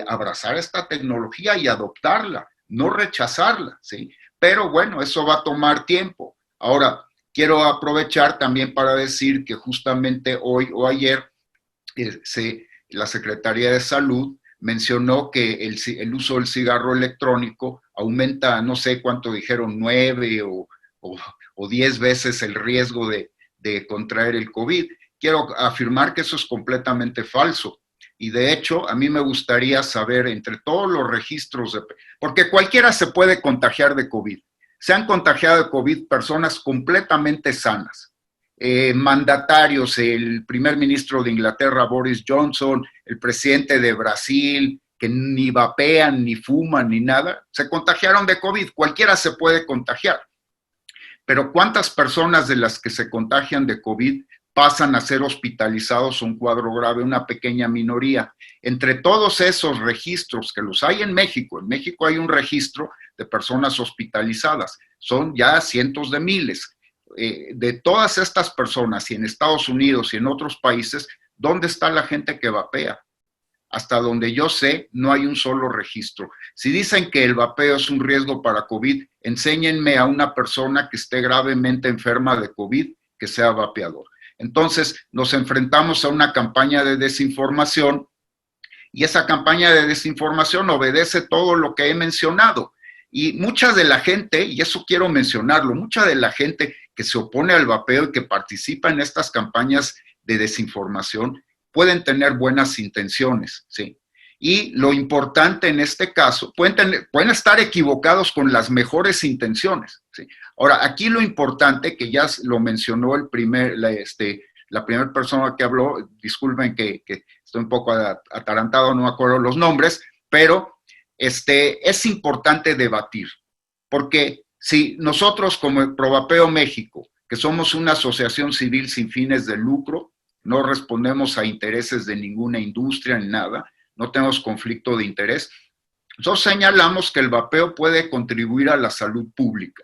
abrazar esta tecnología y adoptarla, no rechazarla, ¿sí? Pero bueno, eso va a tomar tiempo. Ahora, quiero aprovechar también para decir que justamente hoy o ayer la Secretaría de Salud mencionó que el uso del cigarro electrónico aumenta, no sé cuánto dijeron, 9 o 10 veces el riesgo de contraer el COVID. Quiero afirmar que eso es completamente falso. Y de hecho, a mí me gustaría saber entre todos los registros, porque cualquiera se puede contagiar de COVID. Se han contagiado de COVID personas completamente sanas. Mandatarios, el primer ministro de Inglaterra, Boris Johnson, el presidente de Brasil, que ni vapean, ni fuman, ni nada, se contagiaron de COVID. Cualquiera se puede contagiar. Pero ¿cuántas personas de las que se contagian de COVID pasan a ser hospitalizados a un cuadro grave? Una pequeña minoría. Entre todos esos registros que los hay en México hay un registro de personas hospitalizadas, son ya cientos de miles. De todas estas personas, y en Estados Unidos y en otros países, ¿dónde está la gente que vapea? Hasta donde yo sé, no hay un solo registro. Si dicen que el vapeo es un riesgo para COVID, enséñenme a una persona que esté gravemente enferma de COVID que sea vapeador. Entonces, nos enfrentamos a una campaña de desinformación y esa campaña de desinformación obedece todo lo que he mencionado. Y mucha de la gente, y eso quiero mencionarlo, mucha de la gente que se opone al vapeo y que participa en estas campañas de desinformación pueden tener buenas intenciones, ¿sí? Y lo importante en este caso, pueden estar equivocados con las mejores intenciones, ¿sí? Ahora, aquí lo importante, que ya lo mencionó la primera persona que habló, disculpen que estoy un poco atarantado, no me acuerdo los nombres, pero es importante debatir, porque si nosotros como Provapeo México, que somos una asociación civil sin fines de lucro, no respondemos a intereses de ninguna industria ni nada, no tenemos conflicto de interés, nosotros señalamos que el vapeo puede contribuir a la salud pública.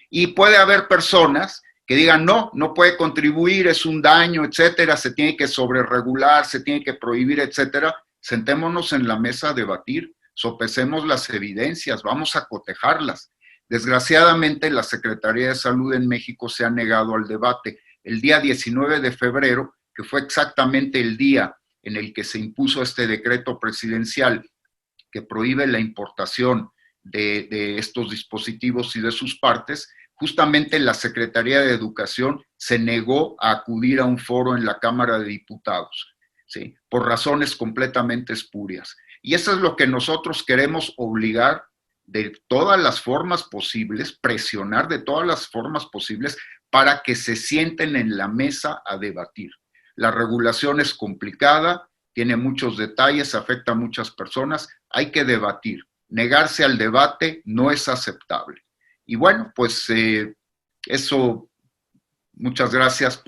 Y puede haber personas que digan, no puede contribuir, es un daño, etcétera, se tiene que sobreregular, se tiene que prohibir, etcétera. Sentémonos en la mesa a debatir, sopesemos las evidencias, vamos a cotejarlas. Desgraciadamente, la Secretaría de Salud en México se ha negado al debate. El día 19 de febrero, que fue exactamente el día en el que se impuso este decreto presidencial que prohíbe la importación de estos dispositivos y de sus partes, justamente la Secretaría de Educación se negó a acudir a un foro en la Cámara de Diputados, ¿sí? Por razones completamente espurias. Y eso es lo que nosotros queremos obligar de todas las formas posibles, presionar de todas las formas posibles para que se sienten en la mesa a debatir. La regulación es complicada, tiene muchos detalles, afecta a muchas personas, hay que debatir. Negarse al debate no es aceptable. Y bueno, pues eso, muchas gracias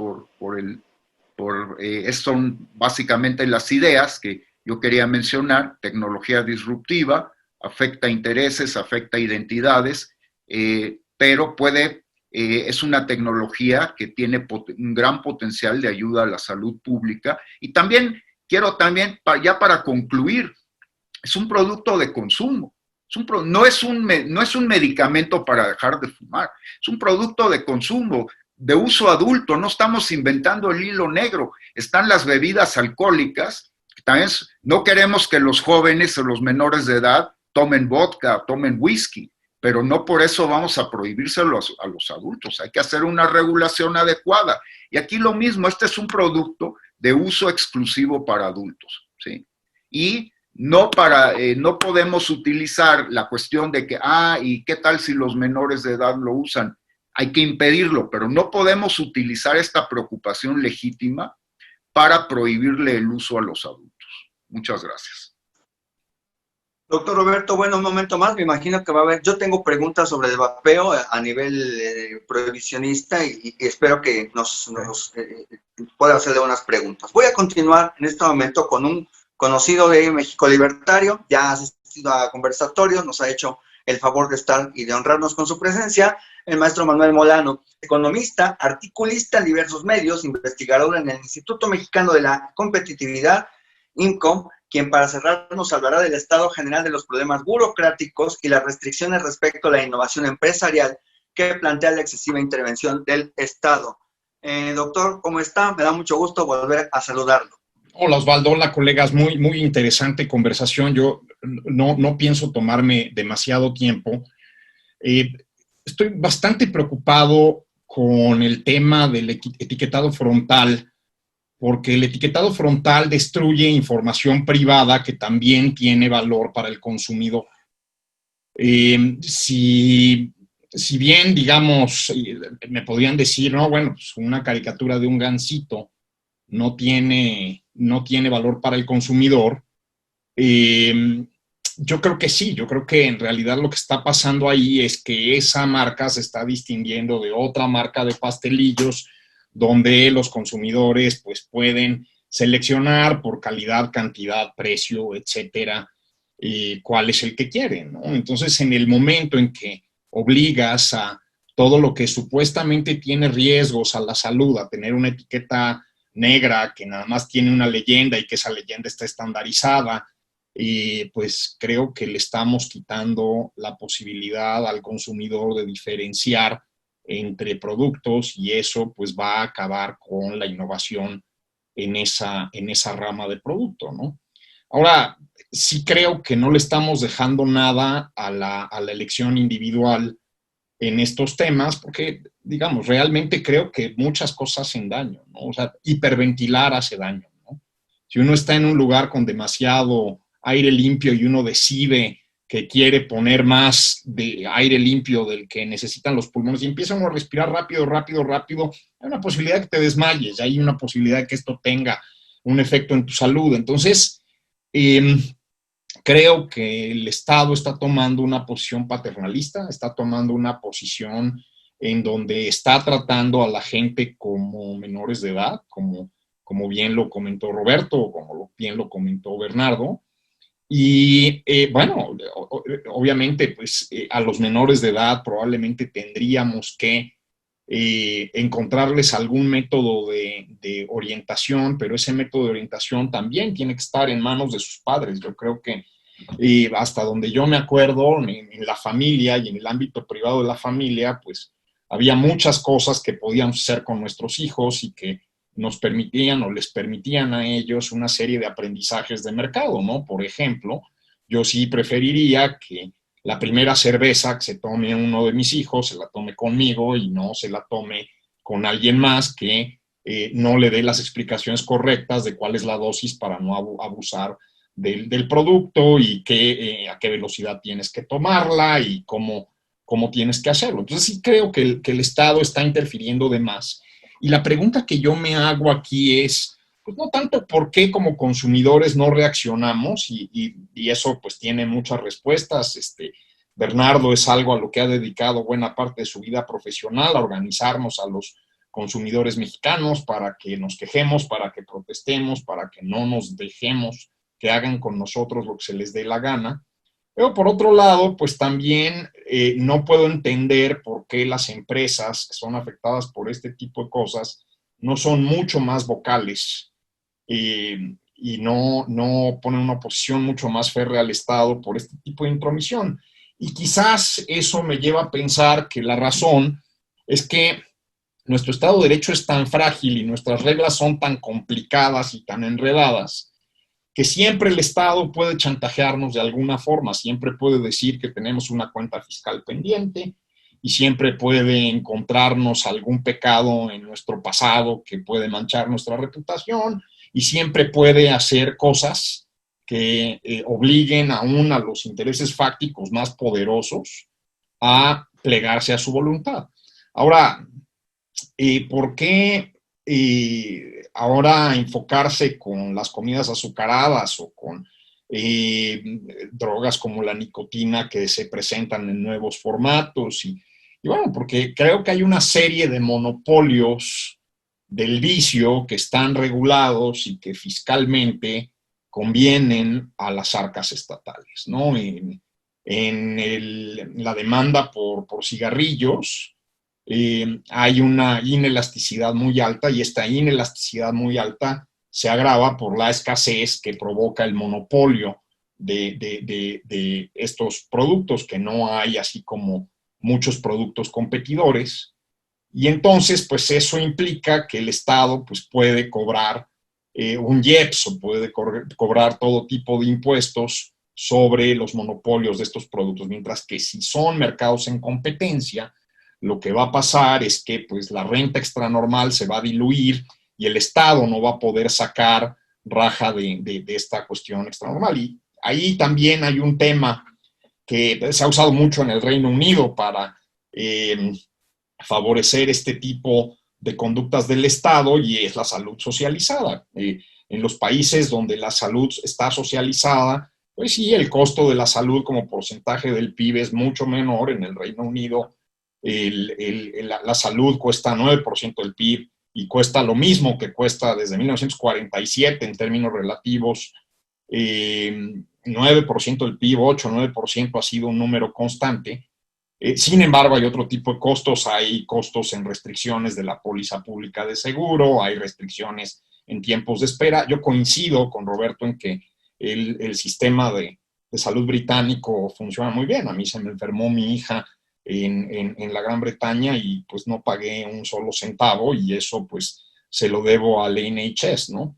estas son básicamente las ideas que yo quería mencionar. Tecnología disruptiva, afecta intereses, afecta identidades, pero es una tecnología que tiene un gran potencial de ayuda a la salud pública. Y también, ya para concluir, es un producto de consumo. No es un medicamento para dejar de fumar, es un producto de consumo, de uso adulto. No estamos inventando el hilo negro. Están las bebidas alcohólicas. También no queremos que los jóvenes o los menores de edad tomen vodka, tomen whisky, pero no por eso vamos a prohibírselo a los adultos. Hay que hacer una regulación adecuada. Y aquí lo mismo, este es un producto de uso exclusivo para adultos, ¿sí? Y no podemos utilizar la cuestión de que, ¿y qué tal si los menores de edad lo usan? Hay que impedirlo, pero no podemos utilizar esta preocupación legítima para prohibirle el uso a los adultos. Muchas gracias. Doctor Roberto, bueno, un momento más, me imagino que va a haber, yo tengo preguntas sobre el vapeo a nivel prohibicionista y espero que nos pueda hacerle unas preguntas. Voy a continuar en este momento con un conocido de México Libertario, ya ha asistido a conversatorios, nos ha hecho el favor de estar y de honrarnos con su presencia, el maestro Manuel Molano, economista, articulista en diversos medios, investigador en el Instituto Mexicano de la Competitividad, IMCO, quien para cerrar nos hablará del estado general de los problemas burocráticos y las restricciones respecto a la innovación empresarial que plantea la excesiva intervención del Estado. Doctor, ¿cómo está? Me da mucho gusto volver a saludarlo. Hola Osvaldo, hola colegas, muy interesante conversación. Yo no pienso tomarme demasiado tiempo. Estoy bastante preocupado con el tema del etiquetado frontal, porque el etiquetado frontal destruye información privada que también tiene valor para el consumidor. Si bien, digamos, me podrían decir, no, bueno, pues una caricatura de un gansito no tiene valor para el consumidor, yo creo que sí, yo creo que en realidad lo que está pasando ahí es que esa marca se está distinguiendo de otra marca de pastelillos donde los consumidores pues pueden seleccionar por calidad, cantidad, precio, etcétera, cuál es el que quieren, ¿no? Entonces, en el momento en que obligas a todo lo que supuestamente tiene riesgos a la salud, a tener una etiqueta negra que nada más tiene una leyenda y que esa leyenda está estandarizada, pues creo que le estamos quitando la posibilidad al consumidor de diferenciar entre productos y eso pues va a acabar con la innovación en esa rama de producto, ¿no? Ahora, sí creo que no le estamos dejando nada a la elección individual en estos temas, porque, digamos, realmente creo que muchas cosas hacen daño, ¿no? O sea, hiperventilar hace daño, ¿no? Si uno está en un lugar con demasiado aire limpio y uno decide que quiere poner más de aire limpio del que necesitan los pulmones y empieza uno a respirar rápido, hay una posibilidad de que te desmayes, hay una posibilidad de que esto tenga un efecto en tu salud. Entonces, creo que el Estado está tomando una posición paternalista, está tomando una posición en donde está tratando a la gente como menores de edad, como bien lo comentó Roberto, como bien lo comentó Bernardo. Y bueno, obviamente, pues a los menores de edad probablemente tendríamos que encontrarles algún método de orientación, pero ese método de orientación también tiene que estar en manos de sus padres. Yo creo que hasta donde yo me acuerdo, en la familia y en el ámbito privado de la familia, pues había muchas cosas que podíamos hacer con nuestros hijos y que nos permitían o les permitían a ellos una serie de aprendizajes de mercado, ¿no? Por ejemplo, yo sí preferiría que la primera cerveza que se tome uno de mis hijos se la tome conmigo y no se la tome con alguien más que no le dé las explicaciones correctas de cuál es la dosis para no abusar del producto y a qué velocidad tienes que tomarla y cómo tienes que hacerlo. Entonces sí creo que el Estado está interfiriendo de más. Y la pregunta que yo me hago aquí es, pues no tanto por qué como consumidores no reaccionamos, y eso pues tiene muchas respuestas. Bernardo es algo a lo que ha dedicado buena parte de su vida profesional, a organizarnos a los consumidores mexicanos para que nos quejemos, para que protestemos, para que no nos dejemos que hagan con nosotros lo que se les dé la gana. Pero por otro lado, pues también no puedo entender por qué las empresas que son afectadas por este tipo de cosas no son mucho más vocales y no ponen una posición mucho más férrea al Estado por este tipo de intromisión. Y quizás eso me lleva a pensar que la razón es que nuestro Estado de Derecho es tan frágil y nuestras reglas son tan complicadas y tan enredadas que siempre el Estado puede chantajearnos de alguna forma, siempre puede decir que tenemos una cuenta fiscal pendiente y siempre puede encontrarnos algún pecado en nuestro pasado que puede manchar nuestra reputación y siempre puede hacer cosas que obliguen aún a los intereses fácticos más poderosos a plegarse a su voluntad. Ahora, ¿por qué ahora enfocarse con las comidas azucaradas o con drogas como la nicotina que se presentan en nuevos formatos? Y bueno, porque creo que hay una serie de monopolios del vicio que están regulados y que fiscalmente convienen a las arcas estatales, ¿no? La demanda por cigarrillos hay una inelasticidad muy alta, y esta inelasticidad muy alta se agrava por la escasez que provoca el monopolio de estos productos, que no hay así como muchos productos competidores. Y entonces, pues eso implica que el Estado pues, puede cobrar un IEPS, o puede cobrar todo tipo de impuestos sobre los monopolios de estos productos, mientras que si son mercados en competencia, lo que va a pasar es que pues, la renta extranormal se va a diluir y el Estado no va a poder sacar raja de esta cuestión extranormal. Y ahí también hay un tema que se ha usado mucho en el Reino Unido para favorecer este tipo de conductas del Estado, y es la salud socializada. En los países donde la salud está socializada, pues sí, el costo de la salud como porcentaje del PIB es mucho menor. En el Reino Unido la salud cuesta 9% del PIB y cuesta lo mismo que cuesta desde 1947 en términos relativos. 9% del PIB, 8-9% ha sido un número constante. Sin embargo, hay otro tipo de costos. Hay costos en restricciones de la póliza pública de seguro, hay restricciones en tiempos de espera. Yo coincido con Roberto en que el sistema de salud británico funciona muy bien. A mí se me enfermó mi hija en la Gran Bretaña y pues no pagué un solo centavo, y eso pues se lo debo al NHS, ¿no?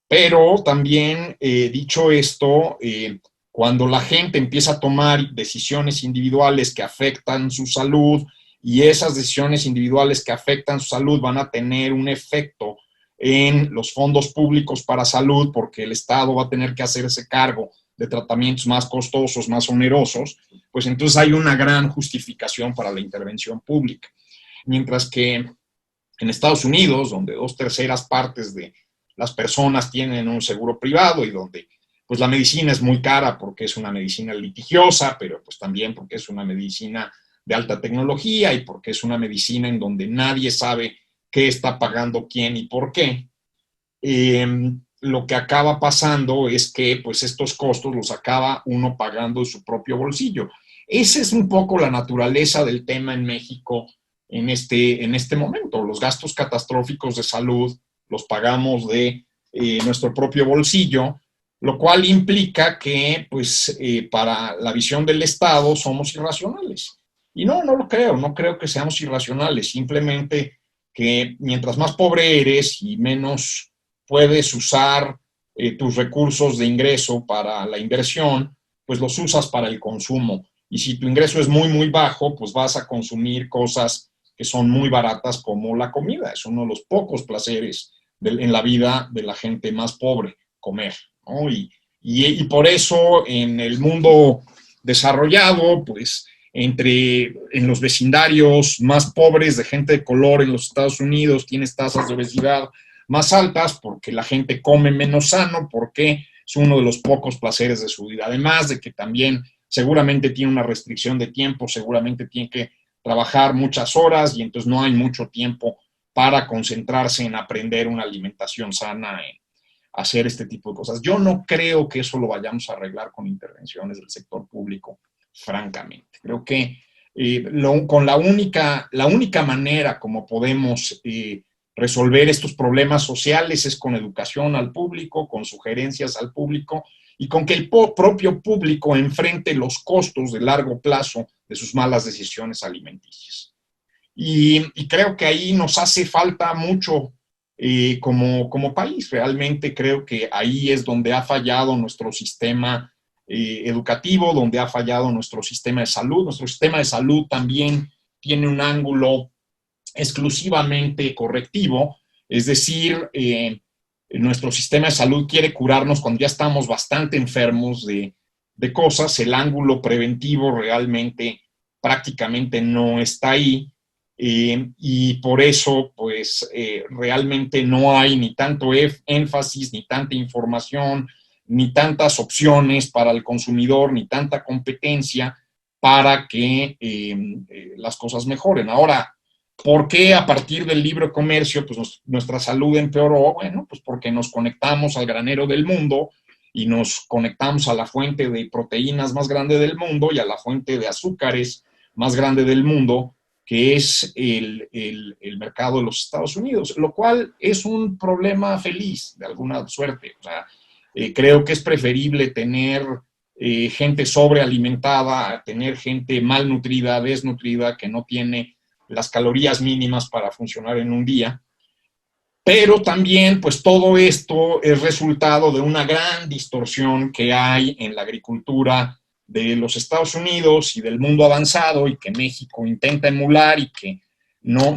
Pero también, dicho esto, cuando la gente empieza a tomar decisiones individuales que afectan su salud, y esas decisiones individuales que afectan su salud van a tener un efecto en los fondos públicos para salud, porque el Estado va a tener que hacerse cargo de tratamientos más costosos, más onerosos, pues entonces hay una gran justificación para la intervención pública. Mientras que en Estados Unidos, donde 2/3 partes de las personas tienen un seguro privado, y donde pues la medicina es muy cara porque es una medicina litigiosa, pero pues también porque es una medicina de alta tecnología, y porque es una medicina en donde nadie sabe qué está pagando quién y por qué, lo que acaba pasando es que pues estos costos los acaba uno pagando de su propio bolsillo. Esa es un poco la naturaleza del tema en México en este momento. Los gastos catastróficos de salud los pagamos de nuestro propio bolsillo, lo cual implica que pues, para la visión del Estado somos irracionales. Y no lo creo, no creo que seamos irracionales, simplemente que mientras más pobre eres y menos puedes usar tus recursos de ingreso para la inversión, pues los usas para el consumo. Y si tu ingreso es muy, muy bajo, pues vas a consumir cosas que son muy baratas, como la comida. Es uno de los pocos placeres en la vida de la gente más pobre, comer, ¿no? Y por eso en el mundo desarrollado, pues en los vecindarios más pobres de gente de color en los Estados Unidos tienes tasas de obesidad más altas, porque la gente come menos sano, porque es uno de los pocos placeres de su vida. Además de que también seguramente tiene una restricción de tiempo, seguramente tiene que trabajar muchas horas, y entonces no hay mucho tiempo para concentrarse en aprender una alimentación sana, en hacer este tipo de cosas. Yo no creo que eso lo vayamos a arreglar con intervenciones del sector público, francamente. Creo que con la única manera como podemos resolver estos problemas sociales es con educación al público, con sugerencias al público, y con que el propio público enfrente los costos de largo plazo de sus malas decisiones alimenticias. Y creo que ahí nos hace falta mucho como país. Realmente creo que ahí es donde ha fallado nuestro sistema educativo, donde ha fallado nuestro sistema de salud. Nuestro sistema de salud también tiene un ángulo exclusivamente correctivo, es decir, nuestro sistema de salud quiere curarnos cuando ya estamos bastante enfermos de cosas. El ángulo preventivo realmente prácticamente no está ahí, y por eso pues realmente no hay ni tanto énfasis, ni tanta información, ni tantas opciones para el consumidor, ni tanta competencia para que las cosas mejoren. Ahora, ¿por qué a partir del libre comercio pues nuestra salud empeoró? Bueno, pues porque nos conectamos al granero del mundo, y nos conectamos a la fuente de proteínas más grande del mundo y a la fuente de azúcares más grande del mundo, que es el mercado de los Estados Unidos, lo cual es un problema feliz, de alguna suerte. O sea, creo que es preferible tener gente sobrealimentada a tener gente malnutrida, desnutrida, que no tiene las calorías mínimas para funcionar en un día. Pero también, pues todo esto es resultado de una gran distorsión que hay en la agricultura de los Estados Unidos y del mundo avanzado, y que México intenta emular y que no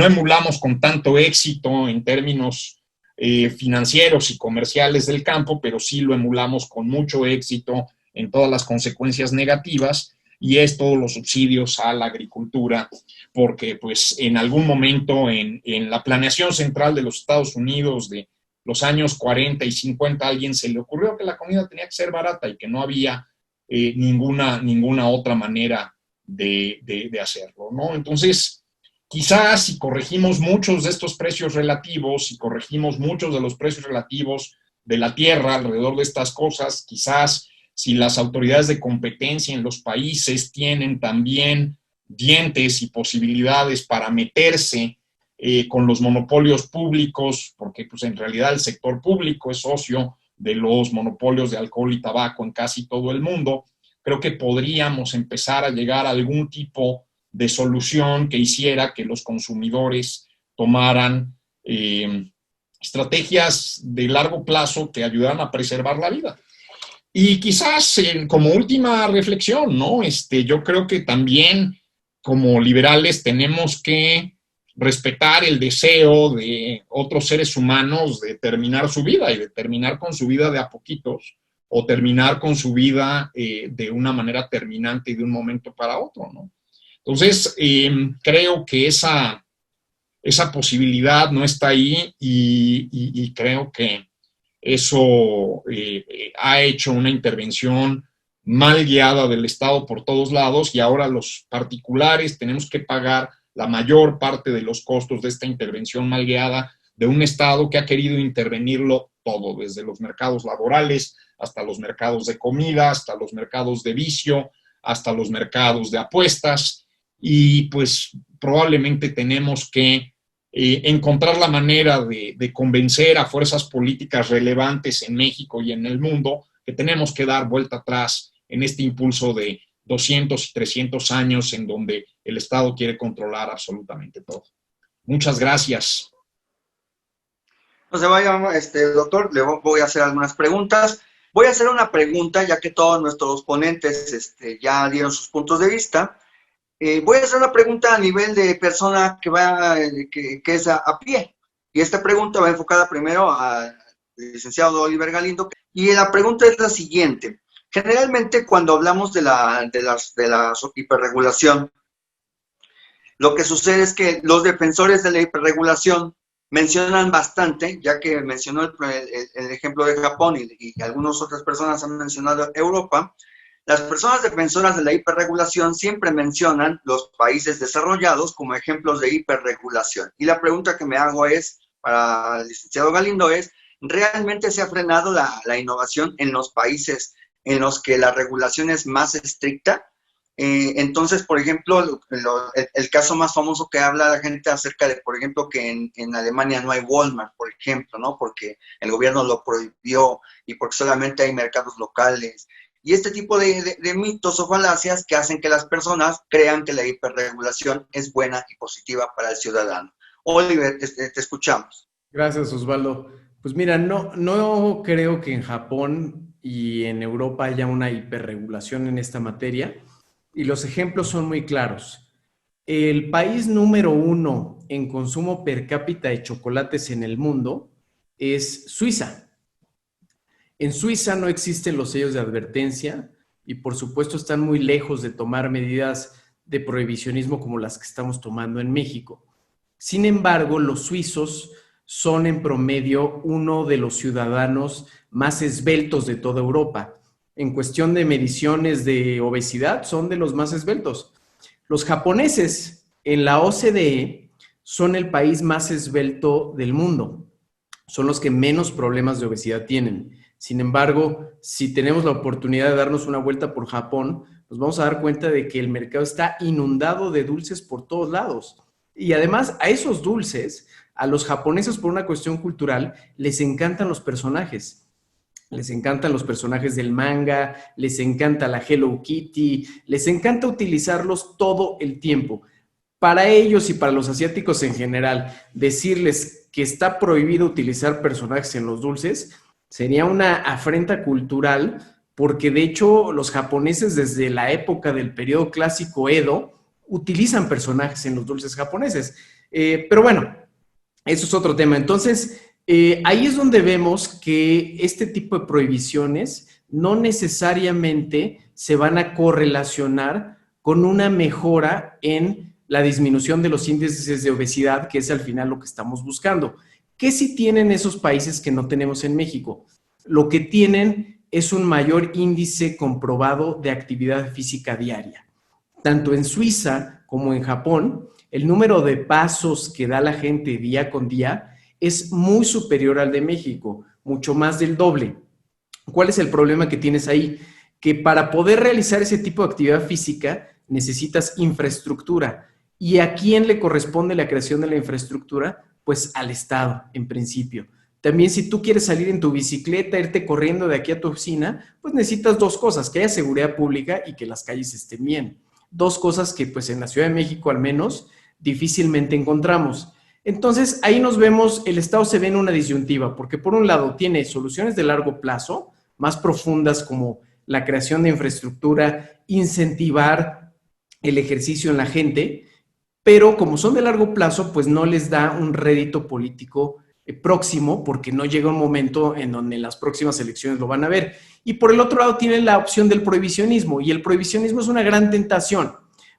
emulamos con tanto éxito en términos financieros y comerciales del campo, pero sí lo emulamos con mucho éxito en todas las consecuencias negativas, y es todos los subsidios a la agricultura, porque pues en algún momento en la planeación central de los Estados Unidos de los años 40 y 50 a alguien se le ocurrió que la comida tenía que ser barata y que no había ninguna otra manera de hacerlo, ¿no? Entonces, quizás si corregimos muchos de estos precios relativos, si corregimos muchos de los precios relativos de la tierra alrededor de estas cosas, quizás si las autoridades de competencia en los países tienen también dientes y posibilidades para meterse con los monopolios públicos, porque pues en realidad el sector público es socio de los monopolios de alcohol y tabaco en casi todo el mundo, creo que podríamos empezar a llegar a algún tipo de solución que hiciera que los consumidores tomaran estrategias de largo plazo que ayudaran a preservar la vida. Y quizás como última reflexión, ¿no? Yo creo que también como liberales tenemos que respetar el deseo de otros seres humanos de terminar su vida y de terminar con su vida de a poquitos, o terminar con su vida de una manera terminante y de un momento para otro, ¿no? Entonces, creo que esa posibilidad no está ahí, y creo que eso ha hecho una intervención mal guiada del Estado por todos lados, y ahora los particulares tenemos que pagar la mayor parte de los costos de esta intervención mal guiada de un Estado que ha querido intervenirlo todo, desde los mercados laborales hasta los mercados de comida, hasta los mercados de vicio, hasta los mercados de apuestas, y pues probablemente tenemos que encontrar la manera de convencer a fuerzas políticas relevantes en México y en el mundo que tenemos que dar vuelta atrás en este impulso de 200 y 300 años en donde el Estado quiere controlar absolutamente todo. Muchas gracias. No se vaya, doctor, le voy a hacer algunas preguntas. Voy a hacer una pregunta, ya que todos nuestros ponentes ya dieron sus puntos de vista. Voy a hacer una pregunta a nivel de persona que es a pie. Y esta pregunta va enfocada primero al licenciado Oliver Galindo. Y la pregunta es la siguiente. Generalmente cuando hablamos de la hiperregulación, lo que sucede es que los defensores de la hiperregulación mencionan bastante, ya que mencionó el ejemplo de Japón y algunas otras personas han mencionado Europa. Las personas defensoras de la hiperregulación siempre mencionan los países desarrollados como ejemplos de hiperregulación. Y la pregunta que me hago para el licenciado Galindo ¿realmente se ha frenado la innovación en los países en los que la regulación es más estricta? Entonces, por ejemplo, el caso más famoso que habla la gente acerca de, por ejemplo, que en Alemania no hay Walmart, por ejemplo, ¿no? Porque el gobierno lo prohibió y porque solamente hay mercados locales. Y este tipo de mitos o falacias que hacen que las personas crean que la hiperregulación es buena y positiva para el ciudadano. Oliver, te escuchamos. Gracias, Osvaldo. Pues mira, no creo que en Japón y en Europa haya una hiperregulación en esta materia, y los ejemplos son muy claros. El país número 1 en consumo per cápita de chocolates en el mundo es Suiza. En Suiza no existen los sellos de advertencia y por supuesto están muy lejos de tomar medidas de prohibicionismo como las que estamos tomando en México. Sin embargo, los suizos son en promedio uno de los ciudadanos más esbeltos de toda Europa. En cuestión de mediciones de obesidad, son de los más esbeltos. Los japoneses en la OCDE son el país más esbelto del mundo. Son los que menos problemas de obesidad tienen. Sin embargo, si tenemos la oportunidad de darnos una vuelta por Japón, nos vamos a dar cuenta de que el mercado está inundado de dulces por todos lados. Y además, a esos dulces, a los japoneses por una cuestión cultural, les encantan los personajes. Les encantan los personajes del manga, les encanta la Hello Kitty, les encanta utilizarlos todo el tiempo. Para ellos y para los asiáticos en general, decirles que está prohibido utilizar personajes en los dulces sería una afrenta cultural, porque de hecho los japoneses desde la época del periodo clásico Edo utilizan personajes en los dulces japoneses. Pero bueno, eso es otro tema. Entonces, ahí es donde vemos que este tipo de prohibiciones no necesariamente se van a correlacionar con una mejora en la disminución de los índices de obesidad, que es al final lo que estamos buscando. ¿Qué sí tienen esos países que no tenemos en México? Lo que tienen es un mayor índice comprobado de actividad física diaria. Tanto en Suiza como en Japón, el número de pasos que da la gente día con día es muy superior al de México, mucho más del doble. ¿Cuál es el problema que tienes ahí? Que para poder realizar ese tipo de actividad física necesitas infraestructura. ¿Y a quién le corresponde la creación de la infraestructura? Pues al Estado, en principio. También si tú quieres salir en tu bicicleta, irte corriendo de aquí a tu oficina, pues necesitas dos cosas, que haya seguridad pública y que las calles estén bien. Dos cosas que pues en la Ciudad de México al menos difícilmente encontramos. Entonces ahí nos vemos, el Estado se ve en una disyuntiva, porque por un lado tiene soluciones de largo plazo, más profundas como la creación de infraestructura, incentivar el ejercicio en la gente, pero como son de largo plazo, pues no les da un rédito político próximo, porque no llega un momento en donde en las próximas elecciones lo van a ver. Y por el otro lado tienen la opción del prohibicionismo, y el prohibicionismo es una gran tentación,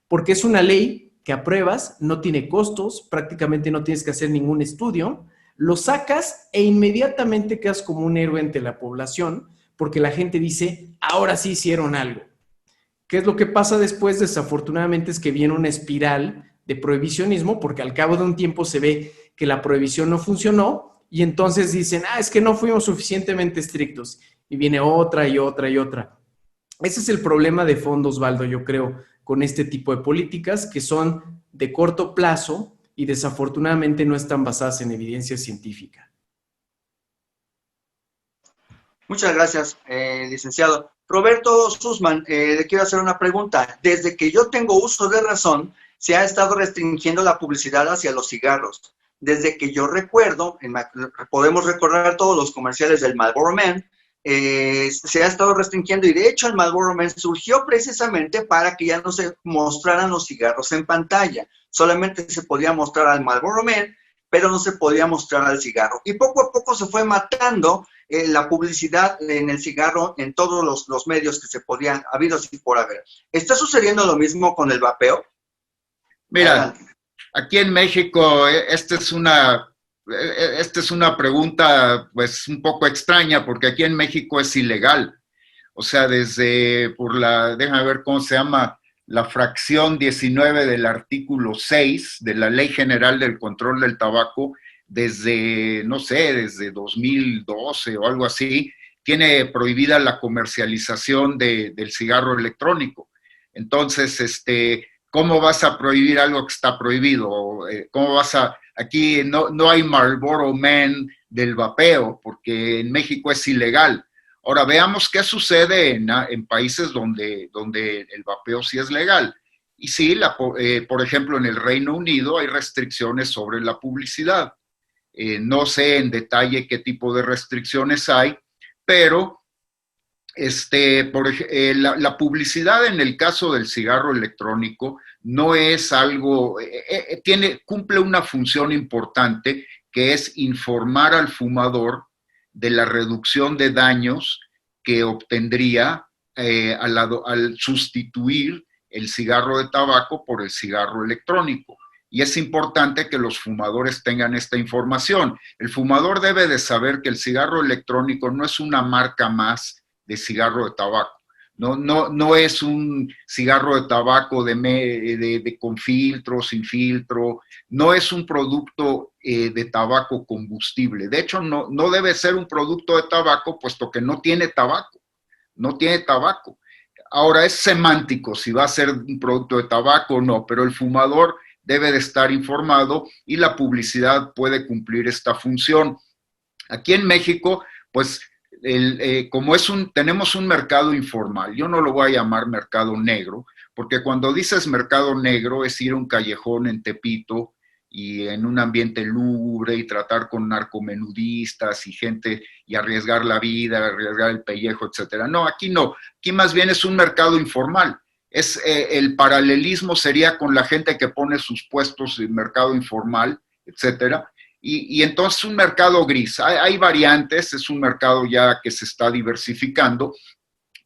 porque es una ley que apruebas, no tiene costos, prácticamente no tienes que hacer ningún estudio, lo sacas e inmediatamente quedas como un héroe ante la población, porque la gente dice, ahora sí hicieron algo. ¿Qué es lo que pasa después? Desafortunadamente es que viene una espiral de prohibicionismo, porque al cabo de un tiempo se ve que la prohibición no funcionó y entonces dicen, es que no fuimos suficientemente estrictos, y viene otra y otra y otra. Ese es el problema de fondo, Osvaldo, yo creo, con este tipo de políticas que son de corto plazo y desafortunadamente no están basadas en evidencia científica. Muchas gracias, licenciado. Roberto Sussman, le quiero hacer una pregunta. Desde que yo tengo uso de razón, se ha estado restringiendo la publicidad hacia los cigarros. Desde que yo recuerdo, podemos recordar todos los comerciales del Marlboro Man, se ha estado restringiendo, y de hecho el Marlboro Man surgió precisamente para que ya no se mostraran los cigarros en pantalla. Solamente se podía mostrar al Marlboro Man, pero no se podía mostrar al cigarro. Y poco a poco se fue matando la publicidad en el cigarro en todos los medios que se podían, habidos y por haber. ¿Está sucediendo lo mismo con el vapeo? Mira, aquí en México, esta es una pregunta pues un poco extraña, porque aquí en México es ilegal. O sea, déjame ver cómo se llama, la fracción 19 del artículo 6 de la Ley General del Control del Tabaco, desde 2012 o algo así, tiene prohibida la comercialización del cigarro electrónico. Entonces, ¿cómo vas a prohibir algo que está prohibido? Aquí no hay Marlboro Man del vapeo, porque en México es ilegal. Ahora, veamos qué sucede en países donde el vapeo sí es legal. Y sí, por ejemplo, en el Reino Unido hay restricciones sobre la publicidad. No sé en detalle qué tipo de restricciones hay, pero la publicidad en el caso del cigarro electrónico no es algo, cumple una función importante, que es informar al fumador de la reducción de daños que obtendría al sustituir el cigarro de tabaco por el cigarro electrónico. Y es importante que los fumadores tengan esta información. El fumador debe de saber que el cigarro electrónico no es una marca más de cigarro de tabaco. No es un cigarro de tabaco con filtro, sin filtro, no es un producto de tabaco combustible. De hecho, no debe ser un producto de tabaco, puesto que no tiene tabaco, no tiene tabaco. Ahora, es semántico si va a ser un producto de tabaco o no, pero el fumador debe de estar informado y la publicidad puede cumplir esta función. Aquí en México, pues, como tenemos un mercado informal, yo no lo voy a llamar mercado negro, porque cuando dices mercado negro es ir a un callejón en Tepito y en un ambiente lúgubre y tratar con narcomenudistas y gente y arriesgar la vida, arriesgar el pellejo, etcétera. No, aquí no. Aquí más bien es un mercado informal. El paralelismo sería con la gente que pone sus puestos en mercado informal, etcétera. Y entonces un mercado gris. Hay variantes, es un mercado ya que se está diversificando,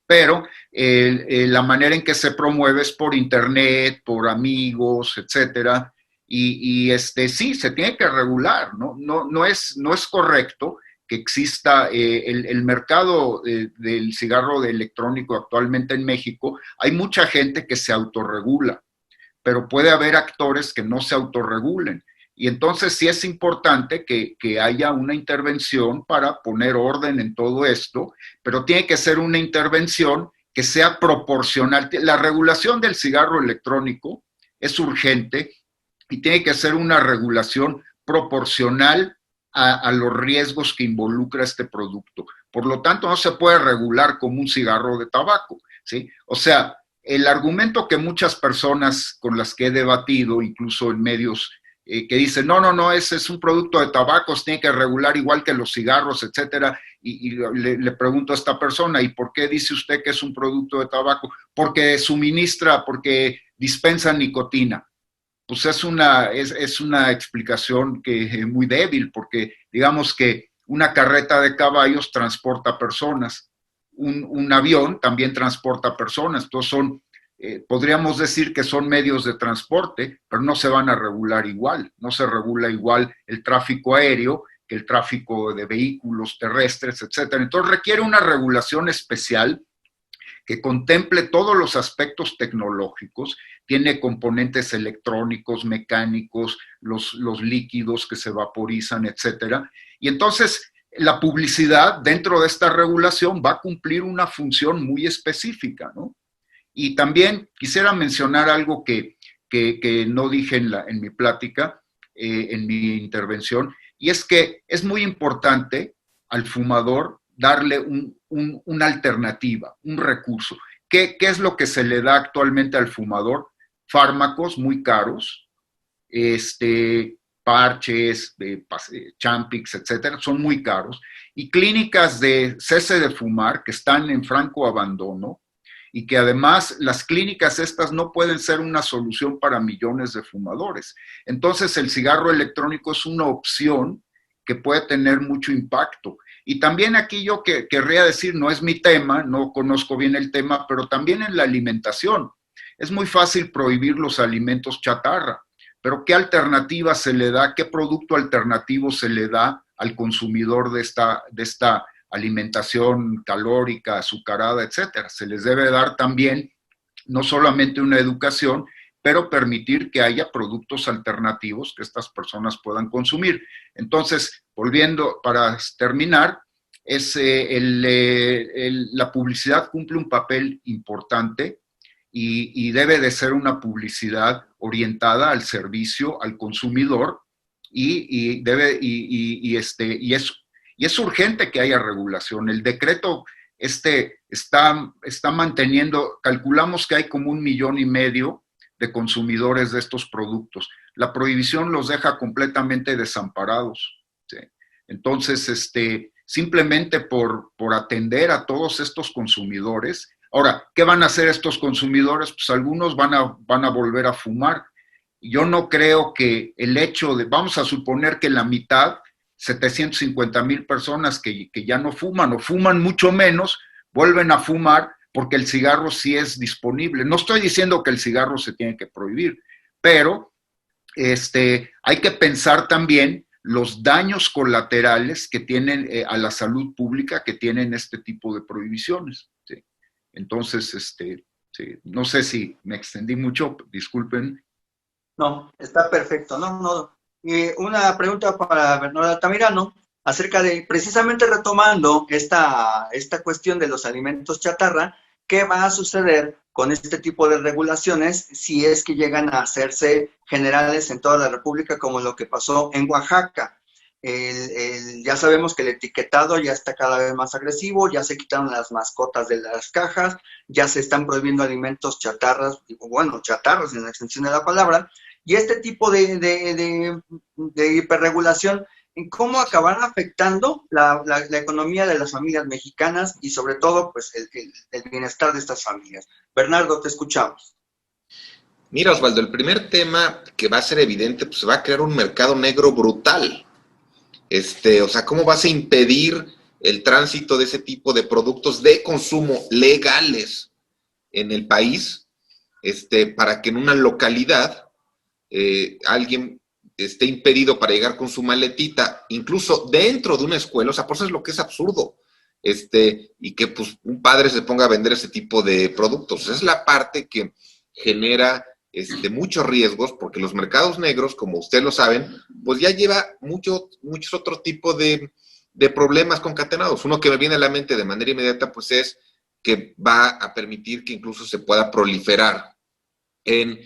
pero la manera en que se promueve es por internet, por amigos, etcétera. Sí, se tiene que regular, ¿no? No es correcto que exista el mercado del cigarro electrónico actualmente en México. Hay mucha gente que se autorregula, pero puede haber actores que no se autorregulen. Y entonces sí es importante que haya una intervención para poner orden en todo esto, pero tiene que ser una intervención que sea proporcional. La regulación del cigarro electrónico es urgente y tiene que ser una regulación proporcional a los riesgos que involucra este producto. Por lo tanto, no se puede regular como un cigarro de tabaco, ¿sí? O sea, el argumento que muchas personas con las que he debatido, incluso en medios, que dicen, no, ese es un producto de tabaco, se tiene que regular igual que los cigarros, etcétera, y le pregunto a esta persona, ¿y por qué dice usted que es un producto de tabaco? Porque dispensa nicotina. Pues es una explicación que muy débil, porque digamos que una carreta de caballos transporta personas, un avión también transporta personas, entonces podríamos decir que son medios de transporte, pero no se van a regular igual, no se regula igual el tráfico aéreo que el tráfico de vehículos terrestres, etcétera. Entonces requiere una regulación especial que contemple todos los aspectos tecnológicos, tiene componentes electrónicos, mecánicos, los líquidos que se vaporizan, etcétera. Y entonces la publicidad dentro de esta regulación va a cumplir una función muy específica, ¿no? Y también quisiera mencionar algo que no dije en mi plática, en mi intervención, y es que es muy importante al fumador darle una alternativa, un recurso. ¿Qué es lo que se le da actualmente al fumador? Fármacos muy caros, parches, Champix, etcétera, son muy caros, y clínicas de cese de fumar que están en franco abandono, y que además las clínicas estas no pueden ser una solución para millones de fumadores. Entonces el cigarro electrónico es una opción que puede tener mucho impacto. Y también aquí yo querría decir, no es mi tema, no conozco bien el tema, pero también en la alimentación. Es muy fácil prohibir los alimentos chatarra, pero ¿qué alternativa se le da? ¿Qué producto alternativo se le da al consumidor de esta alimentación calórica, azucarada, etcétera? Se les debe dar también no solamente una educación, pero permitir que haya productos alternativos que estas personas puedan consumir. Entonces, volviendo para terminar, la publicidad cumple un papel importante y debe de ser una publicidad orientada al servicio, al consumidor, y es urgente que haya regulación. El decreto está manteniendo, calculamos que hay como 1,5 millones de consumidores de estos productos. La prohibición los deja completamente desamparados, ¿sí? Entonces, simplemente por atender a todos estos consumidores. Ahora, ¿qué van a hacer estos consumidores? Pues algunos van a volver a fumar. Yo no creo que el hecho vamos a suponer que la mitad, 750,000 personas que ya no fuman o fuman mucho menos, vuelven a fumar porque el cigarro sí es disponible. No estoy diciendo que el cigarro se tiene que prohibir, pero hay que pensar también los daños colaterales que tienen a la salud pública que tienen este tipo de prohibiciones, ¿sí? Entonces, sí, no sé si me extendí mucho, disculpen. No, está perfecto. No. Una pregunta para Bernardo Altamirano acerca de, precisamente retomando esta cuestión de los alimentos chatarra, ¿qué va a suceder con este tipo de regulaciones si es que llegan a hacerse generales en toda la República, como lo que pasó en Oaxaca? Ya sabemos que el etiquetado ya está cada vez más agresivo, ya se quitaron las mascotas de las cajas, ya se están prohibiendo alimentos chatarras, bueno, chatarras en la extensión de la palabra, y este tipo de hiperregulación, ¿cómo acabará afectando la economía de las familias mexicanas y sobre todo pues el bienestar de estas familias? Bernardo, te escuchamos. Mira, Osvaldo, el primer tema que va a ser evidente, pues se va a crear un mercado negro brutal. O sea, ¿cómo vas a impedir el tránsito de ese tipo de productos de consumo legales en el país, para que en una localidad alguien esté impedido para llegar con su maletita, incluso dentro de una escuela? O sea, por eso es lo que es absurdo, y que pues un padre se ponga a vender ese tipo de productos. Es la parte que genera muchos riesgos, porque los mercados negros, como ustedes lo saben, pues ya lleva muchos otro tipo de problemas concatenados. Uno que me viene a la mente de manera inmediata, pues es que va a permitir que incluso se pueda proliferar en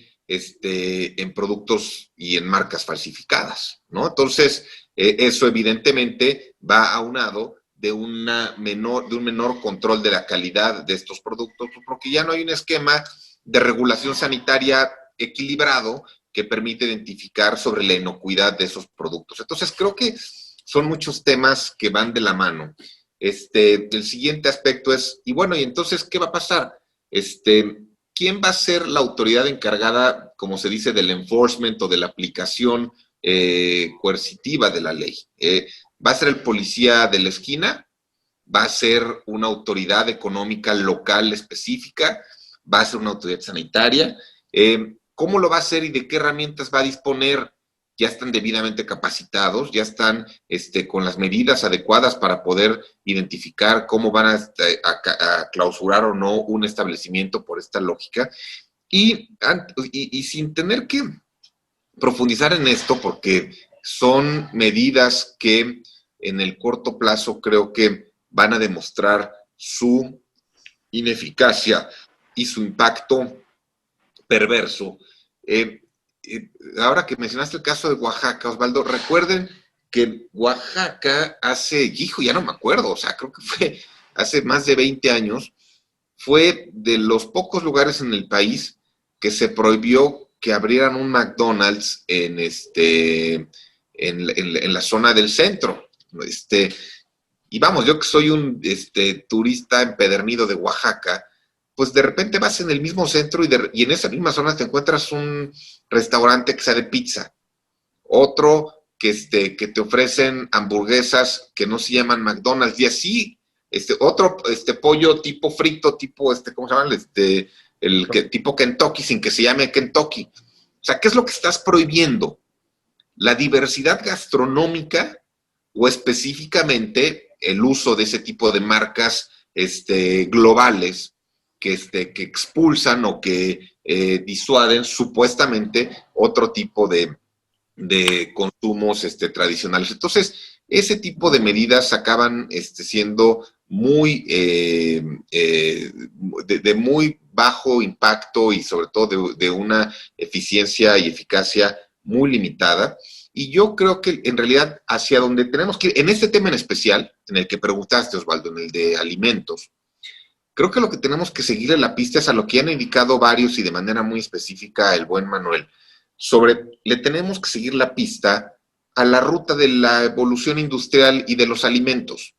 productos y en marcas falsificadas, ¿no? Entonces, eso evidentemente va aunado de un menor control de la calidad de estos productos, porque ya no hay un esquema de regulación sanitaria equilibrado que permite identificar sobre la inocuidad de esos productos. Entonces, creo que son muchos temas que van de la mano. El siguiente aspecto es, y bueno, ¿y entonces qué va a pasar? ¿Quién va a ser la autoridad encargada, como se dice, del enforcement o de la aplicación coercitiva de la ley? ¿Va a ser el policía de la esquina? ¿Va a ser una autoridad económica local específica? ¿Va a ser una autoridad sanitaria? ¿Cómo lo va a hacer y de qué herramientas va a disponer? Ya están debidamente capacitados, ya están con las medidas adecuadas para poder identificar cómo van a clausurar o no un establecimiento por esta lógica. Y sin tener que profundizar en esto, porque son medidas que en el corto plazo creo que van a demostrar su ineficacia y su impacto perverso. Ahora que mencionaste el caso de Oaxaca, Osvaldo, recuerden que Oaxaca ya no me acuerdo, o sea, creo que fue hace más de 20 años, fue de los pocos lugares en el país que se prohibió que abrieran un McDonald's en la zona del centro. Y vamos, yo que soy un turista empedernido de Oaxaca, pues de repente vas en el mismo centro y en esa misma zona te encuentras un restaurante que sea de pizza, otro que te ofrecen hamburguesas que no se llaman McDonald's, y así, otro pollo tipo frito, tipo, ¿cómo se llama? Tipo Kentucky, sin que se llame Kentucky. O sea, ¿qué es lo que estás prohibiendo? ¿La diversidad gastronómica o específicamente el uso de ese tipo de marcas globales que expulsan o que disuaden supuestamente otro tipo de consumos tradicionales? Entonces, ese tipo de medidas acaban siendo muy de muy bajo impacto y sobre todo de una eficiencia y eficacia muy limitada. Y yo creo que en realidad hacia donde tenemos que ir, en este tema en especial, en el que preguntaste, Osvaldo, en el de alimentos, creo que lo que tenemos que seguirle la pista es a lo que han indicado varios y de manera muy específica el buen Manuel. Le tenemos que seguir la pista a la ruta de la evolución industrial y de los alimentos.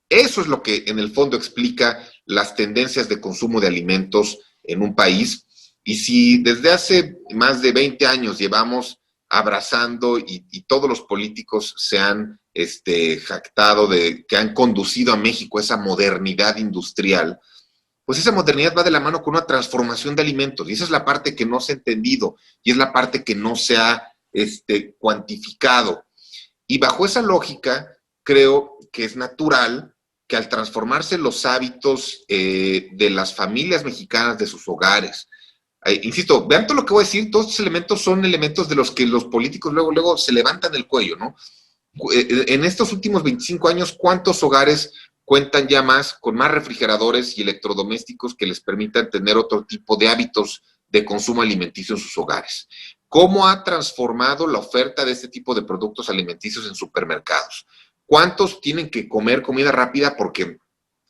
Eso es lo que en el fondo explica las tendencias de consumo de alimentos en un país. Y si desde hace más de 20 años llevamos abrazando y todos los políticos se han jactado de que han conducido a México a esa modernidad industrial, pues esa modernidad va de la mano con una transformación de alimentos, y esa es la parte que no se ha entendido, y es la parte que no se ha cuantificado. Y bajo esa lógica, creo que es natural que al transformarse los hábitos de las familias mexicanas, de sus hogares, insisto, vean todo lo que voy a decir, todos estos elementos son elementos de los que los políticos luego se levantan el cuello, ¿no? En estos últimos 25 años, ¿cuántos hogares cuentan ya con más refrigeradores y electrodomésticos que les permitan tener otro tipo de hábitos de consumo alimenticio en sus hogares? ¿Cómo ha transformado la oferta de este tipo de productos alimenticios en supermercados? ¿Cuántos tienen que comer comida rápida? Porque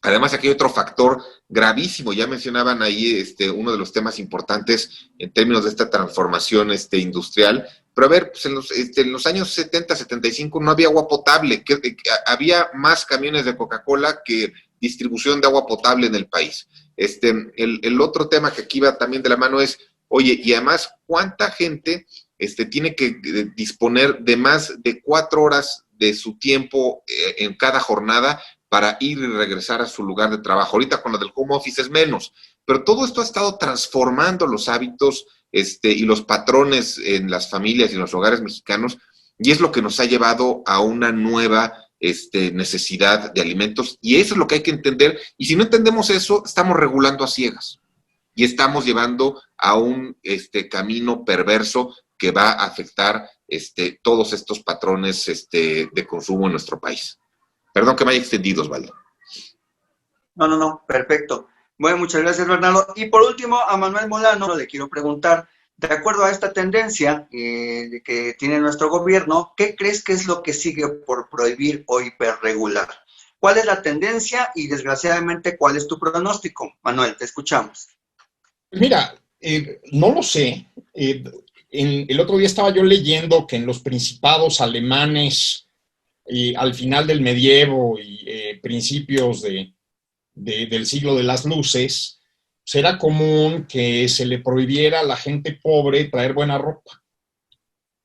además aquí hay otro factor gravísimo, ya mencionaban ahí uno de los temas importantes en términos de esta transformación industrial, pero a ver, pues en los años 70, 75 no había agua potable, había más camiones de Coca-Cola que distribución de agua potable en el país. El otro tema que aquí va también de la mano es, oye, y además, ¿cuánta gente tiene que disponer de más de 4 horas de su tiempo en cada jornada para ir y regresar a su lugar de trabajo? Ahorita con lo del home office es menos, pero todo esto ha estado transformando los hábitos y los patrones en las familias y en los hogares mexicanos, y es lo que nos ha llevado a una nueva necesidad de alimentos, y eso es lo que hay que entender, y si no entendemos eso, estamos regulando a ciegas, y estamos llevando a un camino perverso que va a afectar todos estos patrones de consumo en nuestro país. Perdón que me haya extendido, Osvaldo. No, perfecto. Bueno, muchas gracias, Bernardo. Y por último, a Manuel Molano le quiero preguntar, de acuerdo a esta tendencia que tiene nuestro gobierno, ¿qué crees que es lo que sigue por prohibir o hiperregular? ¿Cuál es la tendencia y, desgraciadamente, cuál es tu pronóstico? Manuel, te escuchamos. Mira, no lo sé. El otro día estaba yo leyendo que en los principados alemanes, al final del medievo y principios del siglo de las luces, pues era común que se le prohibiera a la gente pobre traer buena ropa.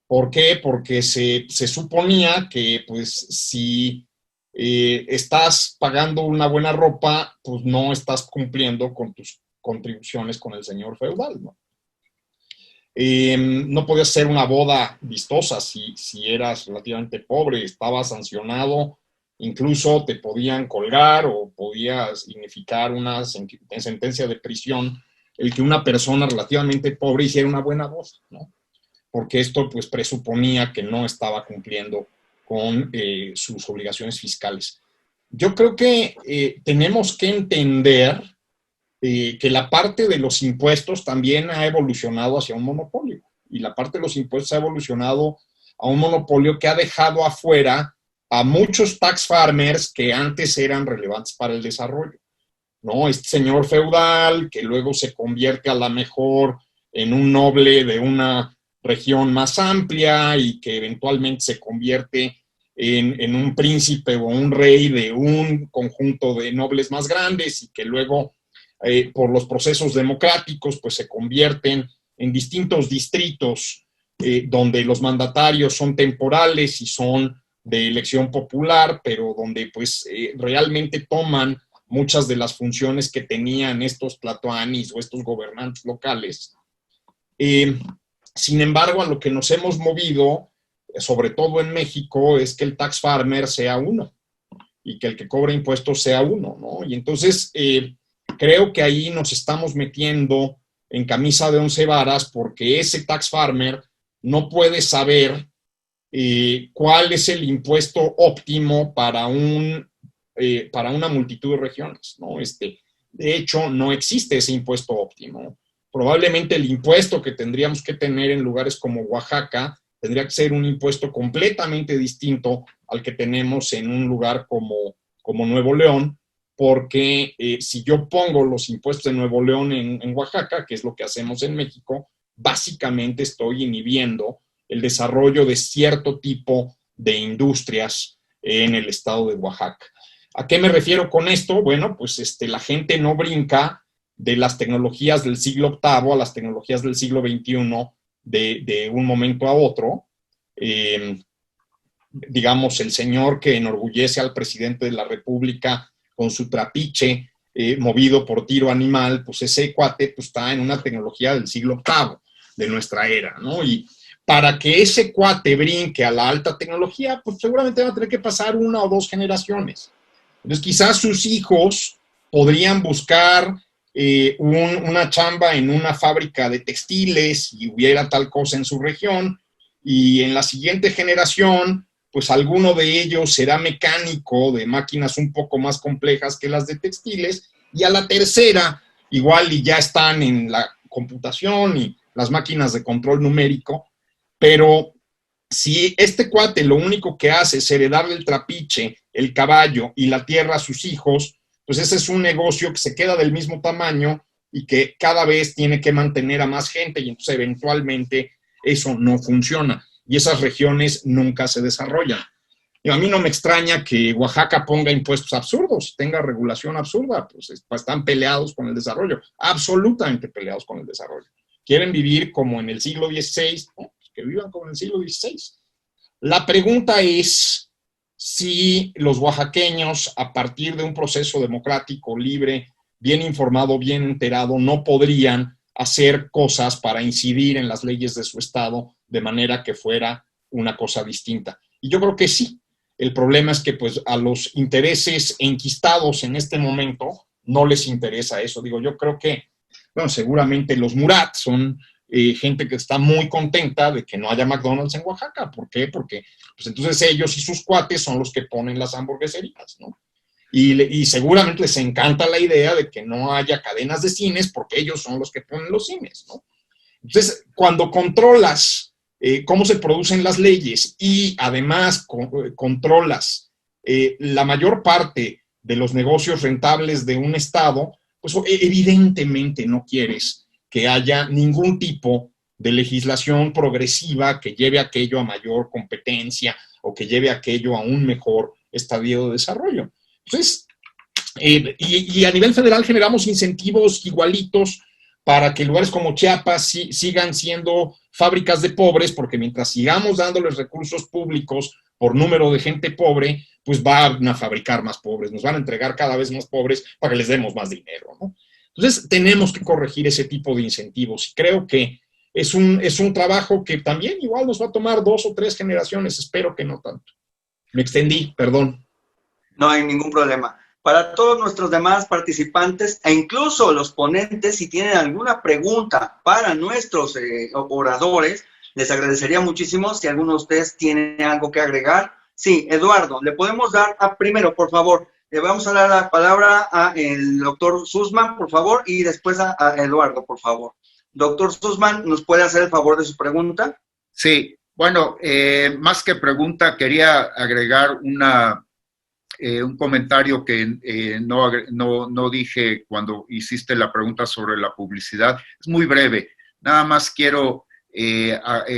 ¿Por qué? Porque se suponía que, pues, si estás pagando una buena ropa, pues no estás cumpliendo con tus contribuciones con el señor feudal, ¿no? No podías hacer una boda vistosa si eras relativamente pobre, estabas sancionado, incluso te podían colgar o podía significar una sentencia de prisión el que una persona relativamente pobre hiciera una buena boda, ¿no? Porque esto pues presuponía que no estaba cumpliendo con sus obligaciones fiscales. Yo creo que tenemos que entender que la parte de los impuestos también ha evolucionado hacia un monopolio. Y la parte de los impuestos ha evolucionado a un monopolio que ha dejado afuera a muchos tax farmers que antes eran relevantes para el desarrollo, ¿no? Este señor feudal que luego se convierte a lo mejor en un noble de una región más amplia y que eventualmente se convierte en un príncipe o un rey de un conjunto de nobles más grandes y que luego por los procesos democráticos pues se convierten en distintos distritos donde los mandatarios son temporales y son de elección popular, pero donde pues realmente toman muchas de las funciones que tenían estos tlatoanis o estos gobernantes locales. Sin embargo, a lo que nos hemos movido, sobre todo en México, es que el tax farmer sea uno y que el que cobra impuestos sea uno, ¿no? Y entonces creo que ahí nos estamos metiendo en camisa de 11 varas porque ese tax farmer no puede saber cuál es el impuesto óptimo para una multitud de regiones, ¿no? De hecho, no existe ese impuesto óptimo. Probablemente el impuesto que tendríamos que tener en lugares como Oaxaca tendría que ser un impuesto completamente distinto al que tenemos en un lugar como Nuevo León, porque si yo pongo los impuestos de Nuevo León en Oaxaca, que es lo que hacemos en México, básicamente estoy inhibiendo el desarrollo de cierto tipo de industrias en el estado de Oaxaca. ¿A qué me refiero con esto? Bueno, pues la gente no brinca de las tecnologías del siglo VIII a las tecnologías del siglo XXI de un momento a otro. Digamos, el señor que enorgullece al presidente de la República con su trapiche movido por tiro animal, pues ese cuate pues, está en una tecnología del siglo VIII de nuestra era, ¿no? Y para que ese cuate brinque a la alta tecnología, pues seguramente va a tener que pasar 1 o 2 generaciones. Entonces, quizás sus hijos podrían buscar una chamba en una fábrica de textiles y hubiera tal cosa en su región, y en la siguiente generación, pues alguno de ellos será mecánico de máquinas un poco más complejas que las de textiles, y a la tercera, igual y ya están en la computación y las máquinas de control numérico, pero si este cuate lo único que hace es heredarle el trapiche, el caballo y la tierra a sus hijos, pues ese es un negocio que se queda del mismo tamaño y que cada vez tiene que mantener a más gente, y entonces eventualmente eso no funciona y esas regiones nunca se desarrollan. Y a mí no me extraña que Oaxaca ponga impuestos absurdos, tenga regulación absurda, pues están peleados con el desarrollo, absolutamente peleados con el desarrollo. Quieren vivir como en el siglo XVI, ¿no? Pues que vivan como en el siglo XVI. La pregunta es si los oaxaqueños, a partir de un proceso democrático, libre, bien informado, bien enterado, no podrían hacer cosas para incidir en las leyes de su estado de manera que fuera una cosa distinta. Y yo creo que sí. El problema es que pues, a los intereses enquistados en este momento no les interesa eso. Digo, yo creo que, bueno, seguramente los Murat son gente que está muy contenta de que no haya McDonald's en Oaxaca. ¿Por qué? Porque pues, entonces ellos y sus cuates son los que ponen las hamburgueserías, ¿no? Y seguramente les encanta la idea de que no haya cadenas de cines porque ellos son los que ponen los cines, ¿no? Entonces, cuando controlas cómo se producen las leyes y además controlas la mayor parte de los negocios rentables de un estado, pues evidentemente no quieres que haya ningún tipo de legislación progresiva que lleve aquello a mayor competencia o que lleve aquello a un mejor estadio de desarrollo. Entonces, y a nivel federal generamos incentivos igualitos para que lugares como Chiapas sigan siendo fábricas de pobres, porque mientras sigamos dándoles recursos públicos por número de gente pobre, pues van a fabricar más pobres, nos van a entregar cada vez más pobres para que les demos más dinero, ¿no? Entonces, tenemos que corregir ese tipo de incentivos y creo que es un trabajo que también igual nos va a tomar 2 o 3 generaciones, espero que no tanto. Me extendí, perdón. No hay ningún problema. Para todos nuestros demás participantes e incluso los ponentes, si tienen alguna pregunta para nuestros oradores, les agradecería muchísimo si alguno de ustedes tiene algo que agregar. Sí, Eduardo, le podemos dar primero, por favor, le vamos a dar la palabra al doctor Sussman, por favor, y después a Eduardo, por favor. Doctor Sussman, ¿nos puede hacer el favor de su pregunta? Sí, bueno, más que pregunta, quería agregar un comentario que no dije cuando hiciste la pregunta sobre la publicidad. Es muy breve. Nada más quiero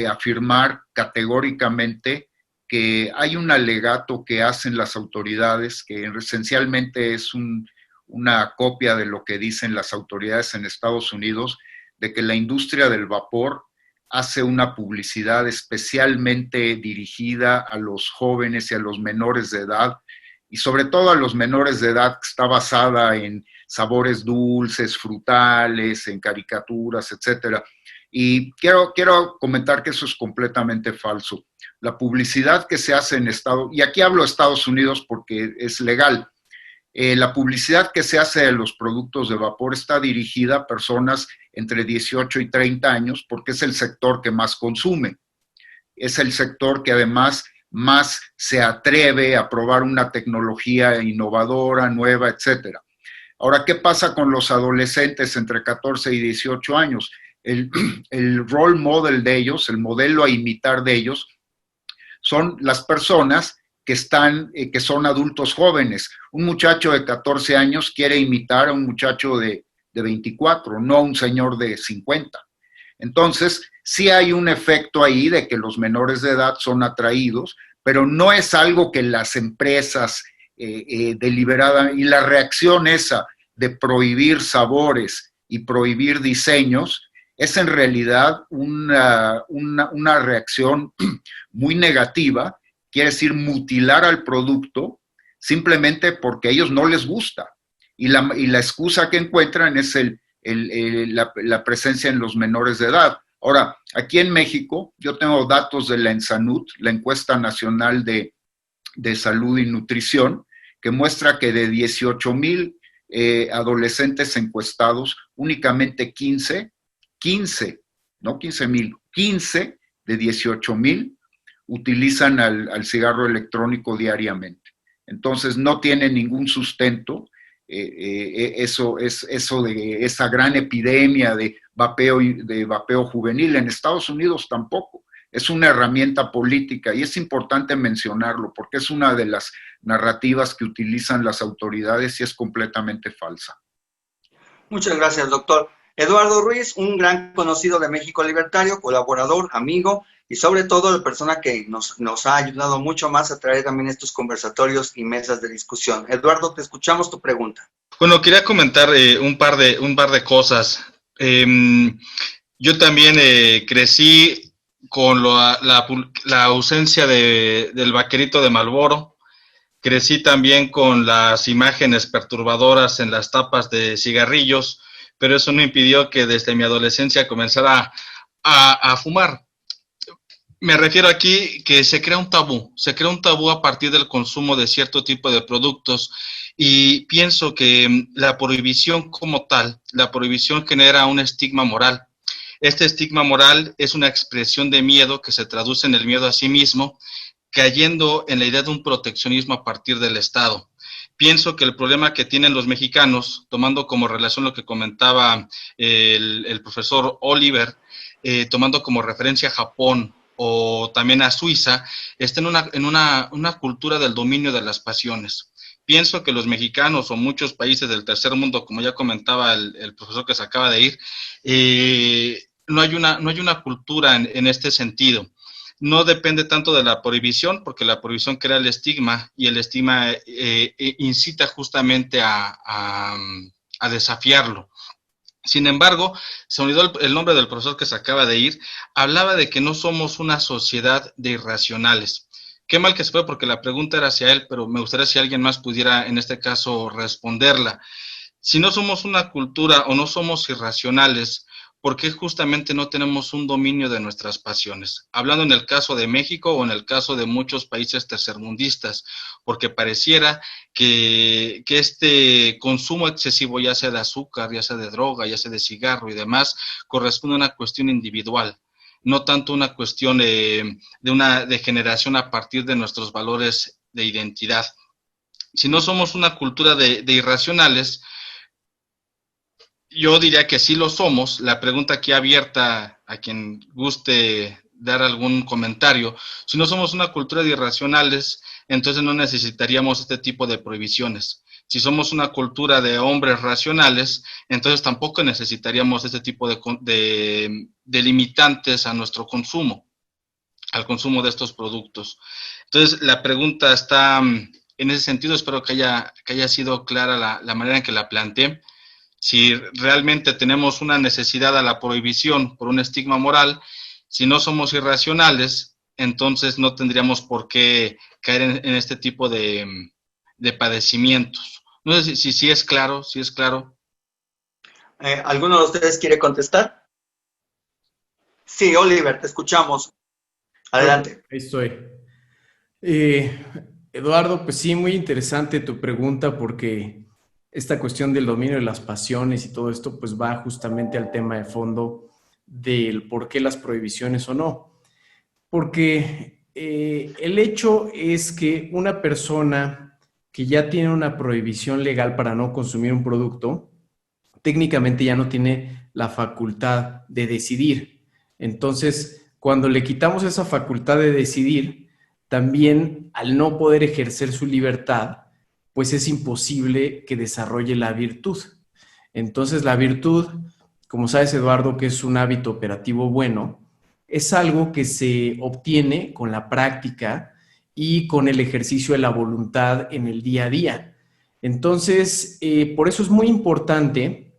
afirmar categóricamente que hay un alegato que hacen las autoridades que esencialmente es una copia de lo que dicen las autoridades en Estados Unidos, de que la industria del vapor hace una publicidad especialmente dirigida a los jóvenes y a los menores de edad, y sobre todo a los menores de edad, que está basada en sabores dulces, frutales, en caricaturas, etcétera. Y quiero comentar que eso es completamente falso. La publicidad que se hace en y aquí hablo de Estados Unidos porque es legal, la publicidad que se hace de los productos de vapor está dirigida a personas entre 18 y 30 años porque es el sector que más consume. Es el sector que además más se atreve a probar una tecnología innovadora, nueva, etcétera. Ahora, ¿qué pasa con los adolescentes entre 14 y 18 años? El role model de ellos, el modelo a imitar de ellos, son las personas que son adultos jóvenes. Un muchacho de 14 años quiere imitar a un muchacho de 24, no a un señor de 50. Entonces, sí hay un efecto ahí de que los menores de edad son atraídos, pero no es algo que las empresas deliberadas, y la reacción esa de prohibir sabores y prohibir diseños, es en realidad una reacción muy negativa, quiere decir mutilar al producto simplemente porque a ellos no les gusta. Y la excusa que encuentran es la presencia en los menores de edad. Ahora, aquí en México, yo tengo datos de la ENSANUT, la Encuesta Nacional de Salud y Nutrición, que muestra que de 18,000 adolescentes encuestados, únicamente 15, no 15,000, 15 de 18,000 utilizan al cigarro electrónico diariamente. Entonces no tiene ningún sustento eso de esa gran epidemia de vapeo juvenil. En Estados Unidos tampoco. Es una herramienta política y es importante mencionarlo porque es una de las narrativas que utilizan las autoridades y es completamente falsa. Muchas gracias, doctor. Eduardo Ruiz, un gran conocido de México Libertario, colaborador, amigo y sobre todo la persona que nos ha ayudado mucho más a traer también estos conversatorios y mesas de discusión. Eduardo, te escuchamos tu pregunta. Bueno, quería comentar un par de cosas. Yo también crecí con la ausencia del vaquerito de Marlboro. Crecí también con las imágenes perturbadoras en las tapas de cigarrillos, pero eso no impidió que desde mi adolescencia comenzara a fumar. Me refiero aquí que se crea un tabú a partir del consumo de cierto tipo de productos y pienso que la prohibición como tal, la prohibición genera un estigma moral. Este estigma moral es una expresión de miedo que se traduce en el miedo a sí mismo, cayendo en la idea de un proteccionismo a partir del Estado. Pienso que el problema que tienen los mexicanos, tomando como relación lo que comentaba el profesor Oliver, tomando como referencia a Japón o también a Suiza, está en una cultura del dominio de las pasiones. Pienso que los mexicanos o muchos países del tercer mundo, como ya comentaba el profesor que se acaba de ir, no hay una cultura en este sentido. No depende tanto de la prohibición, porque la prohibición crea el estigma y el estigma incita justamente a desafiarlo. Sin embargo, se olvidó el nombre del profesor que se acaba de ir, hablaba de que no somos una sociedad de irracionales. Qué mal que se fue porque la pregunta era hacia él, pero me gustaría si alguien más pudiera en este caso responderla. Si no somos una cultura o no somos irracionales, ¿por qué justamente no tenemos un dominio de nuestras pasiones? Hablando en el caso de México o en el caso de muchos países tercermundistas, porque pareciera que este consumo excesivo, ya sea de azúcar, ya sea de droga, ya sea de cigarro y demás, corresponde a una cuestión individual, no tanto una cuestión de generación a partir de nuestros valores de identidad. Si no somos una cultura de irracionales, yo diría que sí lo somos. La pregunta aquí abierta a quien guste dar algún comentario. Si no somos una cultura de irracionales, entonces no necesitaríamos este tipo de prohibiciones. Si somos una cultura de hombres racionales, entonces tampoco necesitaríamos este tipo de limitantes a nuestro consumo, al consumo de estos productos. Entonces, la pregunta está en ese sentido. Espero que haya sido clara la manera en que la planteé. Si realmente tenemos una necesidad a la prohibición por un estigma moral, si no somos irracionales, entonces no tendríamos por qué caer en este tipo de padecimientos. No sé si es claro, si es claro. ¿Alguno de ustedes quiere contestar? Sí, Oliver, te escuchamos. Adelante. Ahí estoy. Eduardo, pues sí, muy interesante tu pregunta porque esta cuestión del dominio de las pasiones y todo esto pues va justamente al tema de fondo del por qué las prohibiciones o no. Porque el hecho es que una persona que ya tiene una prohibición legal para no consumir un producto, técnicamente ya no tiene la facultad de decidir. Entonces, cuando le quitamos esa facultad de decidir, también al no poder ejercer su libertad, pues es imposible que desarrolle la virtud. Entonces, la virtud, como sabes, Eduardo, que es un hábito operativo bueno, es algo que se obtiene con la práctica y con el ejercicio de la voluntad en el día a día. Entonces, por eso es muy importante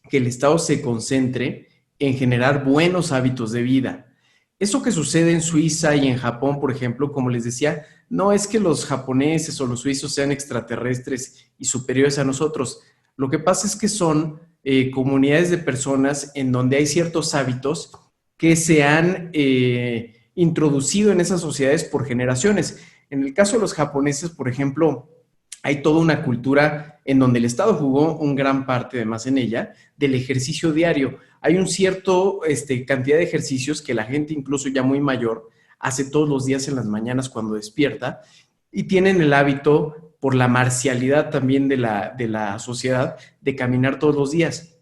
que el Estado se concentre en generar buenos hábitos de vida. Eso que sucede en Suiza y en Japón, por ejemplo, como les decía, no es que los japoneses o los suizos sean extraterrestres y superiores a nosotros. Lo que pasa es que son comunidades de personas en donde hay ciertos hábitos que se han introducido en esas sociedades por generaciones. En el caso de los japoneses, por ejemplo, hay toda una cultura en donde el Estado jugó un gran parte, además en ella, del ejercicio diario. Hay un cierto cantidad de ejercicios que la gente, incluso ya muy mayor, hace todos los días en las mañanas cuando despierta, y tienen el hábito, por la marcialidad también de la sociedad, de caminar todos los días.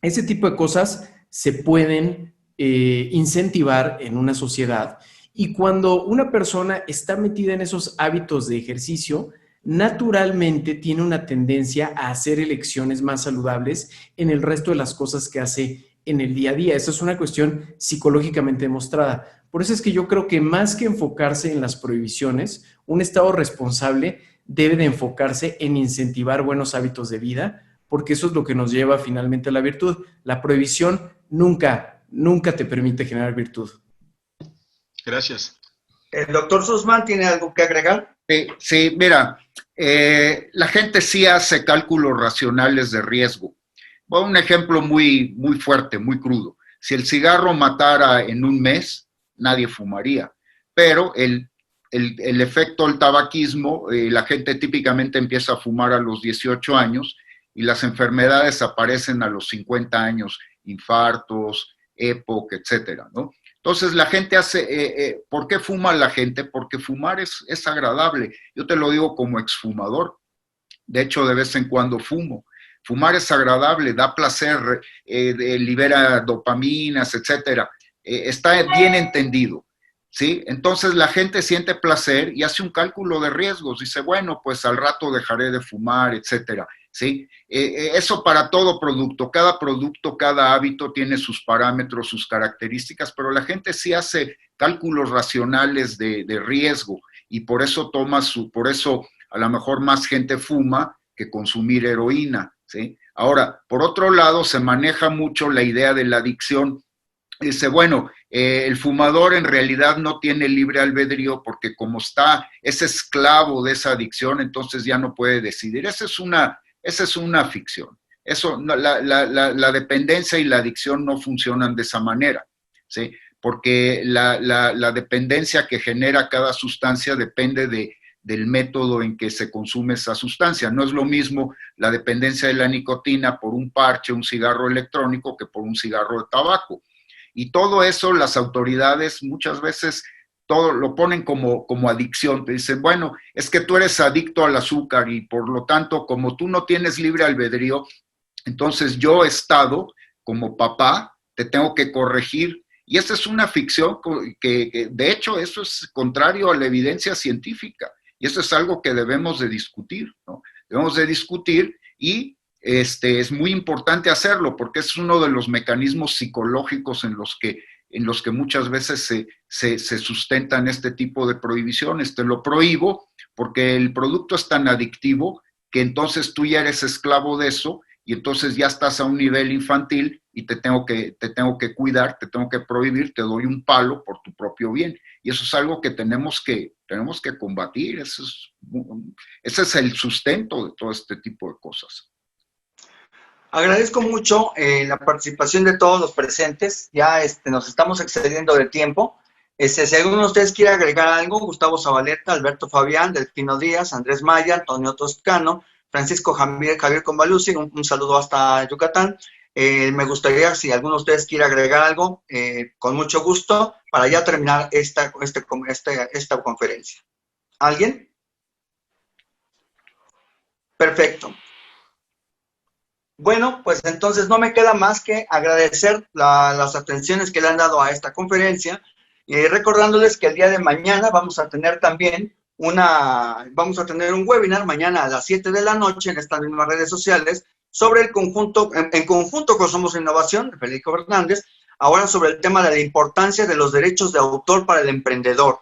Ese tipo de cosas se pueden incentivar en una sociedad, y cuando una persona está metida en esos hábitos de ejercicio, naturalmente tiene una tendencia a hacer elecciones más saludables en el resto de las cosas que hace en el día a día. Esa es una cuestión psicológicamente demostrada. Por eso es que yo creo que más que enfocarse en las prohibiciones, un Estado responsable debe de enfocarse en incentivar buenos hábitos de vida, porque eso es lo que nos lleva finalmente a la virtud. La prohibición nunca te permite generar virtud. Gracias. ¿El doctor Sussman tiene algo que agregar? Sí, mira, la gente sí hace cálculos racionales de riesgo. Voy a un ejemplo muy, muy fuerte, muy crudo. Si el cigarro matara en un mes, nadie fumaría. Pero el efecto del tabaquismo, la gente típicamente empieza a fumar a los 18 años y las enfermedades aparecen a los 50 años, infartos, EPOC, etcétera, ¿no? Entonces la gente hace, ¿por qué fuma la gente? Porque fumar es agradable. Yo te lo digo como exfumador. De hecho, de vez en cuando fumo. Fumar es agradable, da placer, libera dopaminas, etcétera. Está bien entendido, ¿sí? Entonces la gente siente placer y hace un cálculo de riesgos. Dice, bueno, pues al rato dejaré de fumar, etcétera, ¿sí? Eso para todo producto, cada hábito tiene sus parámetros, sus características, pero la gente sí hace cálculos racionales de riesgo y por eso por eso a lo mejor más gente fuma que consumir heroína, ¿sí? Ahora, por otro lado, se maneja mucho la idea de la adicción. Dice, bueno, el fumador en realidad no tiene libre albedrío porque como es esclavo de esa adicción, entonces ya no puede decidir. Esa es una ficción. Eso, la dependencia y la adicción no funcionan de esa manera, ¿sí? Porque la dependencia que genera cada sustancia depende del método en que se consume esa sustancia. No es lo mismo la dependencia de la nicotina por un parche, un cigarro electrónico, que por un cigarro de tabaco. Y todo eso las autoridades muchas veces todo lo ponen como adicción. Te dicen, bueno, es que tú eres adicto al azúcar y por lo tanto, como tú no tienes libre albedrío, entonces yo, Estado, como papá, te tengo que corregir. Y esa es una ficción que de hecho, eso es contrario a la evidencia científica. Y eso es algo que debemos de discutir, ¿no? Debemos de discutir y es muy importante hacerlo porque es uno de los mecanismos psicológicos en los que muchas veces se sustentan este tipo de prohibiciones. Te lo prohíbo porque el producto es tan adictivo que entonces tú ya eres esclavo de eso y entonces ya estás a un nivel infantil y te tengo que cuidar, te tengo que prohibir, te doy un palo por tu propio bien. Y eso es algo que tenemos que combatir. Ese es el sustento de todo este tipo de cosas. Agradezco mucho la participación de todos los presentes. Ya nos estamos excediendo de tiempo. Si alguno de ustedes quiere agregar algo, Gustavo Zabaleta, Alberto Fabián, Delfino Díaz, Andrés Maya, Antonio Toscano, Francisco Javier Convalucci, un saludo hasta Yucatán. Me gustaría, si alguno de ustedes quiere agregar algo, con mucho gusto, para ya terminar esta conferencia. ¿Alguien? Perfecto. Bueno, pues entonces no me queda más que agradecer las atenciones que le han dado a esta conferencia y recordándoles que el día de mañana vamos a tener también un webinar mañana a las 7 de la noche en estas mismas redes sociales sobre en conjunto con Somos Innovación, de Federico Fernández, ahora sobre el tema de la importancia de los derechos de autor para el emprendedor.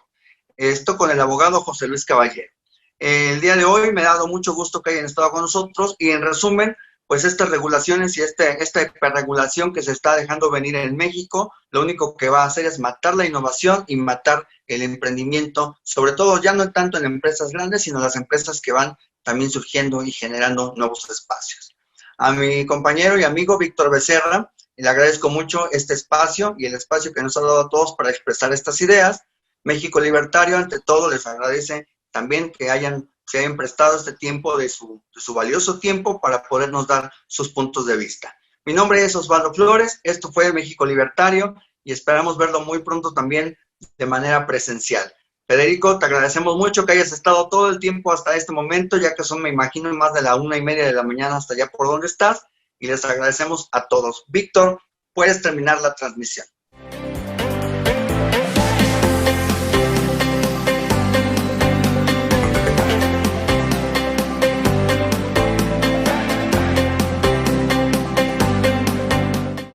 Esto con el abogado José Luis Caballero. El día de hoy me ha dado mucho gusto que hayan estado con nosotros y en resumen, pues estas regulaciones y esta hiperregulación que se está dejando venir en México, lo único que va a hacer es matar la innovación y matar el emprendimiento, sobre todo ya no tanto en empresas grandes, sino las empresas que van también surgiendo y generando nuevos espacios. A mi compañero y amigo Víctor Becerra, le agradezco mucho este espacio y el espacio que nos ha dado a todos para expresar estas ideas. México Libertario, ante todo, les agradece también que hayan se hayan prestado este tiempo de su valioso tiempo para podernos dar sus puntos de vista. Mi nombre es Osvaldo Flores, esto fue México Libertario y esperamos verlo muy pronto también de manera presencial. Federico, te agradecemos mucho que hayas estado todo el tiempo hasta este momento, ya que son, me imagino, más de la 1:30 de la mañana hasta allá por donde estás, y les agradecemos a todos. Víctor, puedes terminar la transmisión.